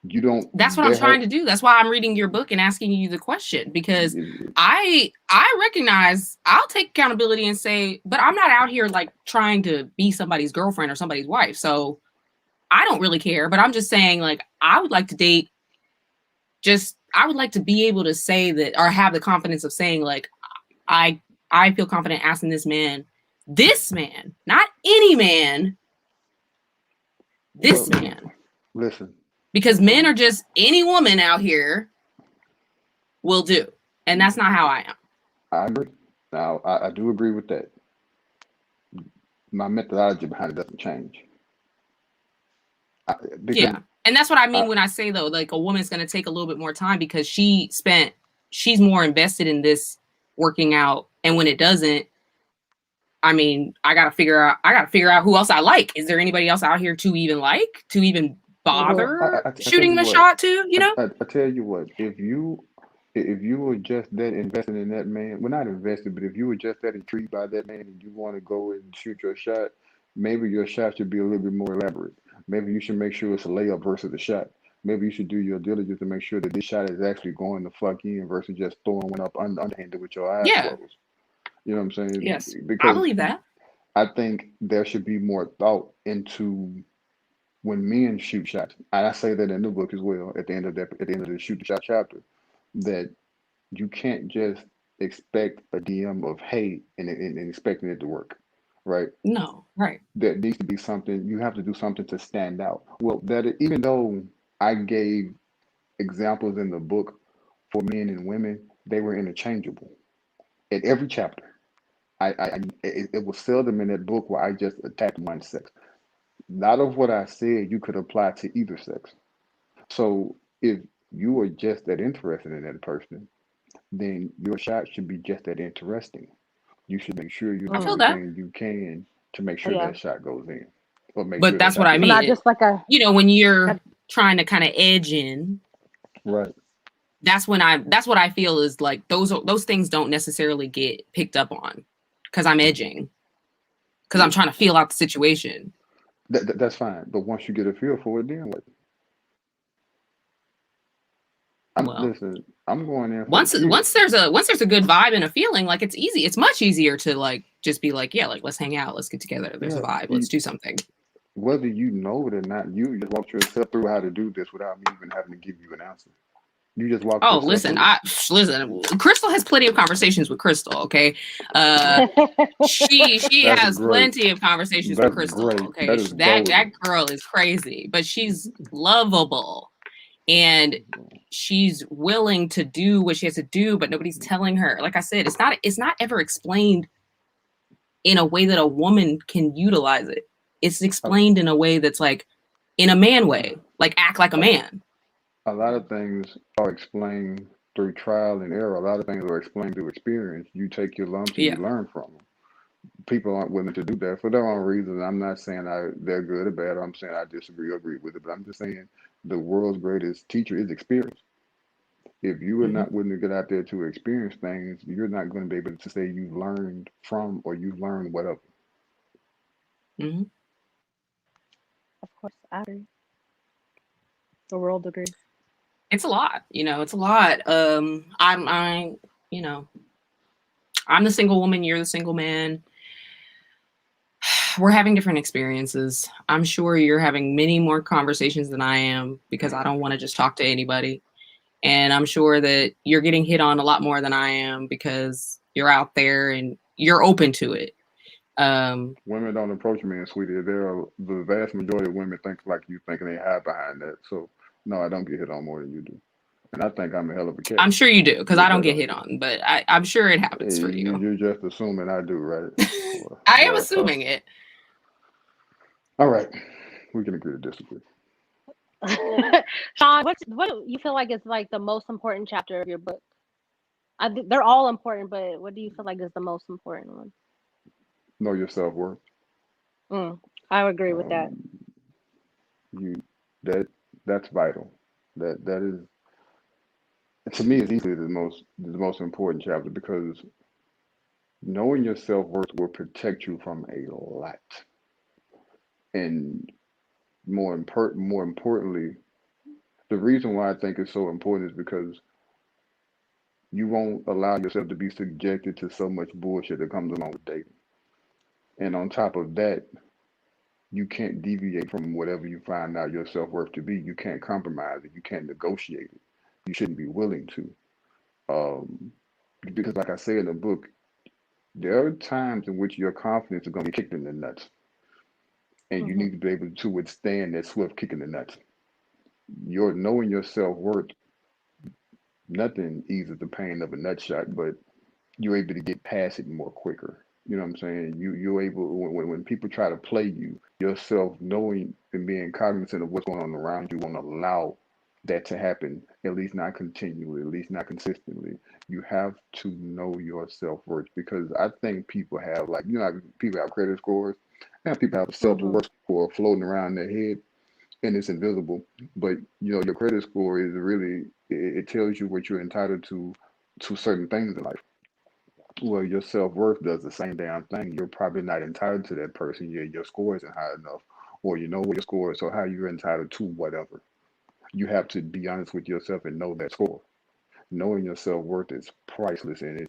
You don't. That's what I'm There has. trying to do. That's why I'm reading your book and asking you the question, because I recognize, I'll take accountability and say, but I'm not out here like trying to be somebody's girlfriend or somebody's wife. So I don't really care, but I'm just saying, like, I would like to date, just I would like to be able to say that, or have the confidence of saying, like, I I feel confident asking this man, not any man, Well, this man. listen. Because men are just any woman out here will do. And that's not how I am. I agree. Now, I do agree with that. My methodology behind it doesn't change. I, because Yeah. And that's what I I, mean when I say, though, like, a woman's going to take a little bit more time because she's more invested in this working out. And when it doesn't, I mean, I got to figure out who else I like. Is there anybody else out here to even like, to even well, bother I tell shooting you the what. shot to, you know? I tell you what. If you were just that invested in that man, well, not invested, but if you were just that intrigued by that man and you want to go and shoot your shot, maybe your shot should be a little bit more elaborate. Maybe you should make sure it's a layup versus a shot. Maybe you should do your diligence to make sure that this shot is actually going the fuck in versus just throwing one up underhanded with your eyes Yeah. closed. You know what I'm saying? Yes. I Because believe that. I think there should be more thought into when men shoot shots. And I say that in the book as well. At the end of the shoot the shot chapter, that you can't just expect a DM of hate and expecting it to work, right? No. Right. There needs to be something. You have to do something to stand out. Well, even though I gave examples in the book for men and women, they were interchangeable in every chapter. It was seldom in that book where I just attacked one sex. A lot of what I said you could apply to either sex. So if you are just that interested in that person, then your shot should be just that interesting. You should make sure you I do Mm. feel that. everything you can to make sure Yeah. that shot goes in, or make But sure that that's what shot I So gets in. not mean. just like a, You know, when a you're trying to kind of edge in, Right. that's what I feel is like those things don't necessarily get picked up on because I'm edging, because I'm Well, trying to feel out the situation. that's fine. But once you get a feel for it, then what? Well, I'm going in for the once kill. once there's a good vibe and a feeling, like, it's easy. It's much easier to, like, just be like, yeah, like, let's hang out, let's get together. There's a Yeah. vibe. Let's do something. Whether you know it or not, you just walked yourself through how to do this without me even having to give you an answer. You just walked Oh, yourself listen, through it. listen. Crystal has plenty of conversations with Crystal. Okay, uh, she That's has great. plenty of conversations with That's Crystal. great. Okay, That is that golden. girl is crazy, but she's lovable, and she's willing to do what she has to do, but nobody's telling her. Like I said, it's not ever explained in a way that a woman can utilize it. It's A, explained in a way that's like, in a man way, like, act like a a, man. a lot of things are explained through trial and error. A lot of things are explained through experience. You take your lumps and you Yeah. learn from them. People aren't willing to do that for their own reasons. I'm not saying they're good or bad. I'm saying I disagree or agree with it. But I'm just saying the world's greatest teacher is experience. If you are Hmm. not willing to get out there to experience things, you're not going to be able to say you learned from or you learned whatever. Hmm. of course, I agree. The world agrees. It's a lot, it's a lot. You know, I'm the single woman, you're the single man. We're having different experiences. I'm sure you're having many more conversations than I am because I don't want to just talk to anybody. And I'm sure that you're getting hit on a lot more than I am because you're out there and you're open to it. Women don't approach men, sweetie. The vast majority of women think like you think, and they hide behind that. So no, I don't get hit on more than you do, and I think I'm a hell of a I'm catch. sure you do, because I But don't that get don't. hit on, but I'm sure it happens for you. You're just assuming I do, right? I am Well, tough. assuming it. All right, we can agree to disagree. Sean, what do you feel like is like the most important chapter of your book? They're all important, but what do you feel like is the most important one? Know your self worth. I agree with that. Um, you that that's vital. That is to me is easily the most important chapter because knowing your self worth will protect you from a lot, and more importantly, the reason why I think it's so important is because you won't allow yourself to be subjected to so much bullshit that comes along with dating. And on top of that, you can't deviate from whatever you find out your self worth to be. You can't compromise it. You can't negotiate it. You shouldn't be willing to. Um, because, like I say in the book, there are times in which your confidence is going to be kicked in the nuts, and you Hmm. need to be able to withstand that swift kick in the nuts. Your knowing your self worth, nothing eases the pain of a nut shot, but you're able to get past it more quicker. You know what I'm saying? You're able when people try to play you, yourself knowing and being cognizant of what's going on around you won't allow that to happen. At least not continually, at least not consistently. You have to know your self worth because I think people have like people have credit scores, and people have a self Hmm. worth score floating around their head and it's invisible. But your credit score is really it tells you what you're entitled to certain things in life. Well, your self worth does the same damn thing. You're probably not entitled to that person. Your score isn't high enough, or you know what your score is, so how you're entitled to whatever. You have to be honest with yourself and know that score. Knowing your self worth is priceless, and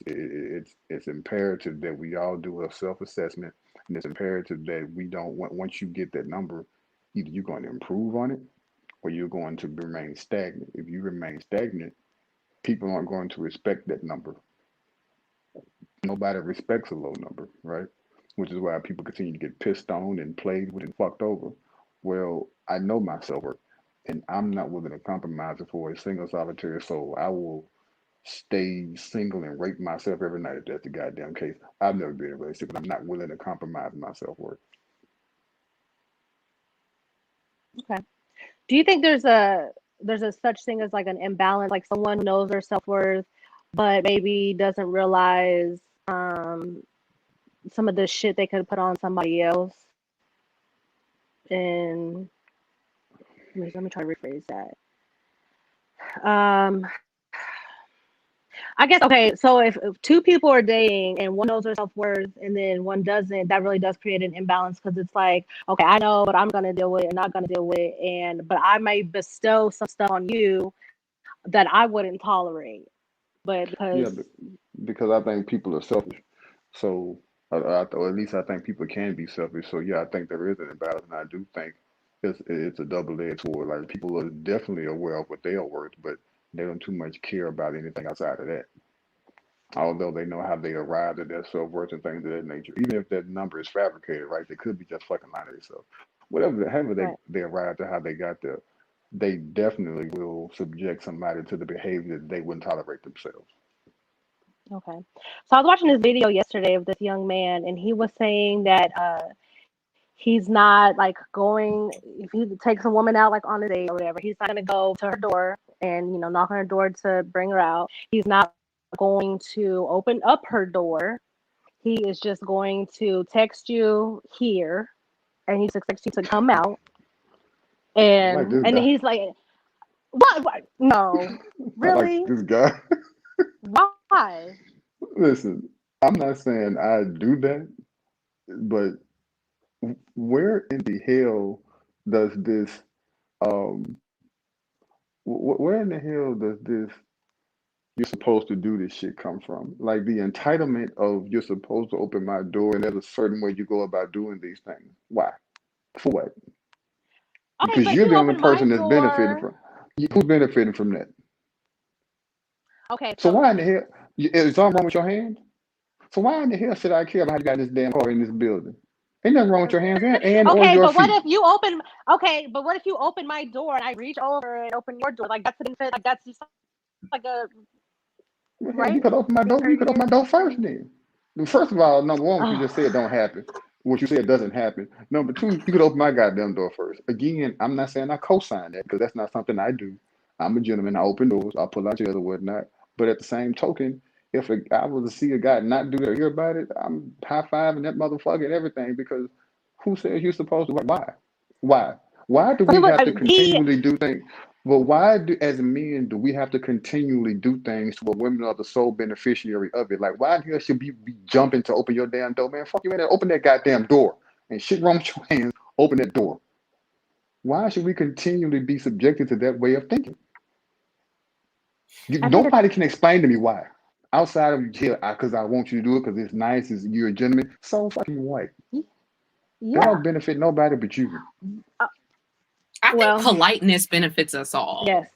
it's imperative that we all do a self assessment, and it's imperative that we don't once you get that number, either you're going to improve on it or you're going to remain stagnant. If you remain stagnant, people aren't going to respect that number. Nobody respects a low number, right? Which is why people continue to get pissed on and played with and fucked over. Well, I know my self worth, and I'm not willing to compromise it for a single solitary soul. I will stay single and rape myself every night if that's the goddamn case. I've never been in a relationship, but I'm not willing to compromise my self worth. Okay. Do you think there's a such thing as like an imbalance, like someone who knows their self worth, but maybe doesn't realize um, some of the shit they could put on somebody else? And let me try to rephrase that. Um, I guess okay. So if two people are dating and one knows their self worth and then one doesn't, that really does create an imbalance because it's like, okay, I know, but I'm gonna deal with it and not gonna deal with it, and but I may bestow some stuff on you that I wouldn't tolerate, but Yeah, because because I think people are selfish. So, or at least I think people can be selfish. So, yeah, I think there is an imbalance, and I do think it's a double-edged sword. Like people are definitely aware of what they are worth, but they don't too much care about anything outside of that. Although they know how they arrived at their self-worth and things of that nature. Even if that number is fabricated, right? They could be just fucking lying to themselves. Whatever, however right, they arrived at how they got there, they definitely will subject somebody to the behavior that they wouldn't tolerate themselves. okay. So I was watching this video yesterday of this young man, and he was saying that he's not like going if he takes a woman out like on a date or whatever, he's not gonna go to her door and knock on her door to bring her out. He's not going to open up her door. He is just going to text you here, and he's expects you to come out. I like And this and guy. he's like, what? No, I like really? this guy. Why? Listen, I'm not saying I do that, but where in the hell does this um where in the hell does this you're supposed to do this shit come from? Like the entitlement of you're supposed to open my door and there's a certain way you go about doing these things. Why? For what? Okay, Because but you're you the only open my person that's benefiting door. from who's benefiting from that. Okay, So so why in the hell is something wrong with your hand? So why in the hell should I care about how you got this damn car in this building? Ain't nothing wrong with your hands and or Okay, your but what feet. if you open? Okay, but what if you open my door and I reach over and open your door? Like that's an like that's just like a Well, hell, you right. could open my door. You could open my door first then. First of all, number one, what you just said don't happen. What you said doesn't happen. Number two, you could open my goddamn door first. Again, I'm not saying I co-sign that because that's not something I do. I'm a gentleman. I open doors. I pull out chairs or whatnot. But at the same token, if I was to see a guy not do that or hear about it, I'm high fiving that motherfucker and everything because who says you're supposed to? Why? Why? Why do we have to He continually do things? Well, why do as men do we have to continually do things where women are the sole beneficiary of it? Like, why the hell should we be jumping to open your damn door, man? Fuck you, man! Open that goddamn door and shit wrong with your hands. Open that door. Why should we continually be subjected to that way of thinking? I think it's Nobody can explain to me why. Outside of here, because I want you to do it because it's nice, you're a gentleman. So fucking what? That yeah. don't benefit nobody but you. Uh, I think well, politeness benefits us all. yes.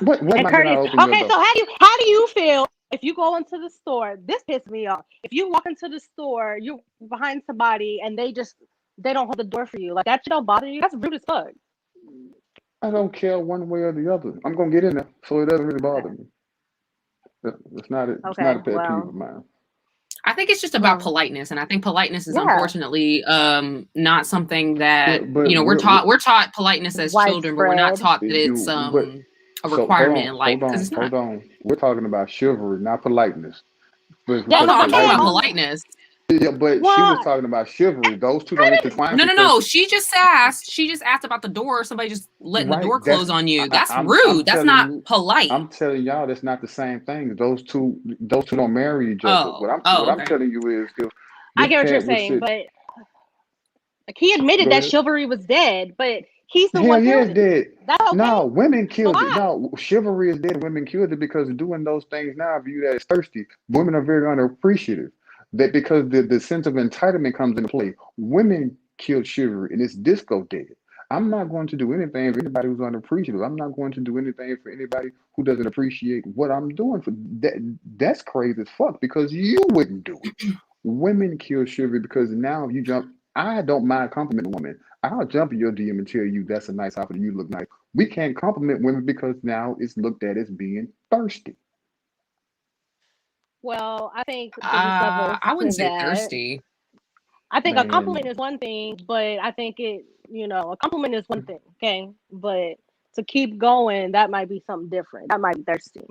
What am And I gonna courteous. open your Okay, door? so how do you feel if you go into the store? This pisses me off. If you walk into the store, you're behind somebody and they don't hold the door for you. Like that shit don't bother you. That's rude as fuck. I don't care one way or the other. I'm gonna get in there, so it doesn't really bother me. It's not Okay, a pet peeve of well, mine. I think it's just about well, politeness, and I think politeness is yeah, unfortunately not something that But we're we're taught. We're taught politeness as children, but we're not widespread. taught that it's you but a so requirement in life because it's not. hold on. We're talking about chivalry, not politeness. But Oh Yes, no, because I'm talking okay. about politeness, politeness. yeah, but she was What? talking about chivalry. Those two don't I intertwine No, no, because no. She just asked. She just asked about the door. Somebody just letting the right, door close on you. That's I'm rude. That's telling not you, polite. I'm telling y'all that's not the same thing. Those two don't marry each other. Oh, What oh, I'm okay. telling you is if I this get what you're cat was saying, sit but like he go admitted that ahead. chivalry was dead, but he's the Hell one yeah, it's thirsty. dead. That's okay. No, women killed it. Why? No, chivalry is dead. Women killed it because doing those things now viewed as thirsty. Women are very unappreciative. That because the sense of entitlement comes into play. Women killed chivalry and it's disco dead. I'm not going to do anything for anybody who's unappreciative. I'm not going to do anything for anybody who doesn't appreciate what I'm doing for that. That's crazy as fuck because you wouldn't do it. Women kill chivalry because now if you jump, I don't mind complimenting a woman. I'll jump in your DM and tell you that's a nice outfit and you look nice. We can't compliment women because now it's looked at as being thirsty. Well, I think there's levels I wouldn't to say that. thirsty. I think a compliment Man, is one thing, but I think a compliment is one thing, okay? But to keep going, that might be something different. That might be thirsty.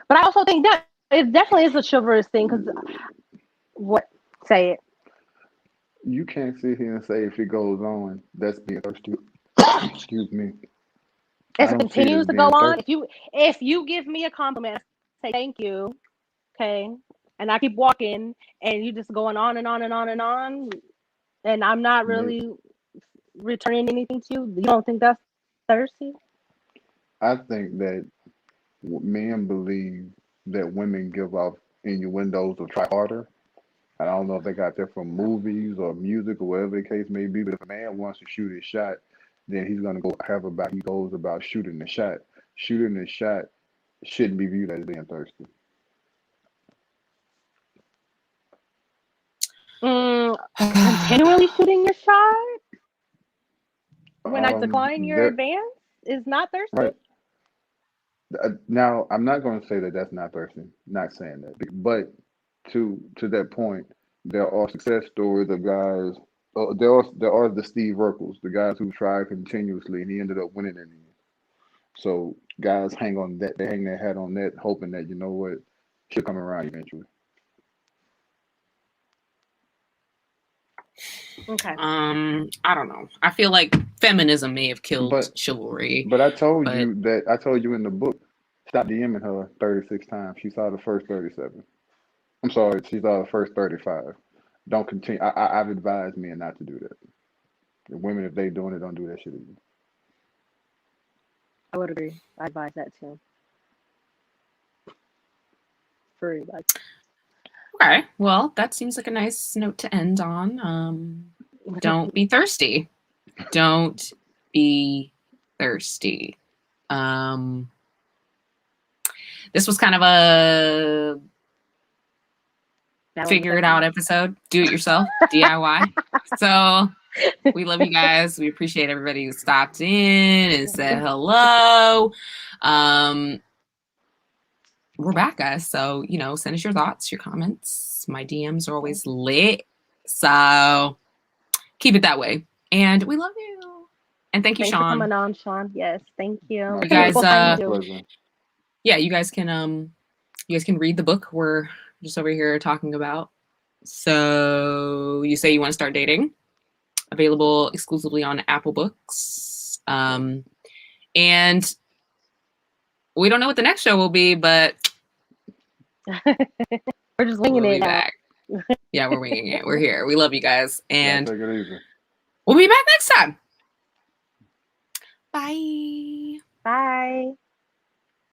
But I also think that it definitely is a chivalrous thing because what say it? you can't sit here and say if it goes on, that's being thirsty. Excuse me. I If it don't see it as continues to go being on, thirsty. if you give me a compliment, I say thank you, okay, and I keep walking, and you just going on and on and on and on, and I'm not Maybe. really returning anything to you. You don't think that's thirsty? I think that men believe that women give off innuendos or try harder. I don't know if they got that from movies or music or whatever the case may be, but if a man wants to shoot his shot, then he's gonna go have about he goes about shooting the shot. Shooting the shot shouldn't be viewed as being thirsty. Mm, continually shooting your shot when I decline your There, advance is not thirsty. right now, I'm not going to say that that's not thirsty. Not saying that, but to that point, there are success stories of guys. There are the Steve Urkels, the guys who tried continuously and he ended up winning in the end. So guys hang on that, they hang their hat on that, hoping that you know what, she'll come around eventually. Okay. I don't know. I feel like feminism may have killed But chivalry, but but I told you in the book, stop DMing her 36 times. She saw the first 37. I'm sorry, she saw the first 35. Don't continue. I've advised men not to do that. The women, if they doing it, don't do that shit either. I would agree. I advise that too. For everybody. okay. Well, that seems like a nice note to end on. Don't be thirsty. Don't be thirsty. This was kind of a figure it out episode. Do it yourself, DIY. So we love you guys. We appreciate everybody who stopped in and said hello. We're back, guys. So, send us your thoughts, your comments. My DMs are always lit. So keep it that way. And we love you. And thank you, Thanks Sean. for coming on, Sean. Yes, thank you. You guys, pleasure. Yeah, you guys can read the book we're just over here talking about. So you say you want to start dating. Available exclusively on Apple Books. And we don't know what the next show will be, but we're just winging it now. Yeah, we're winging it. We're here. We love you guys. And take it easy. We'll be back next time. Bye. Bye.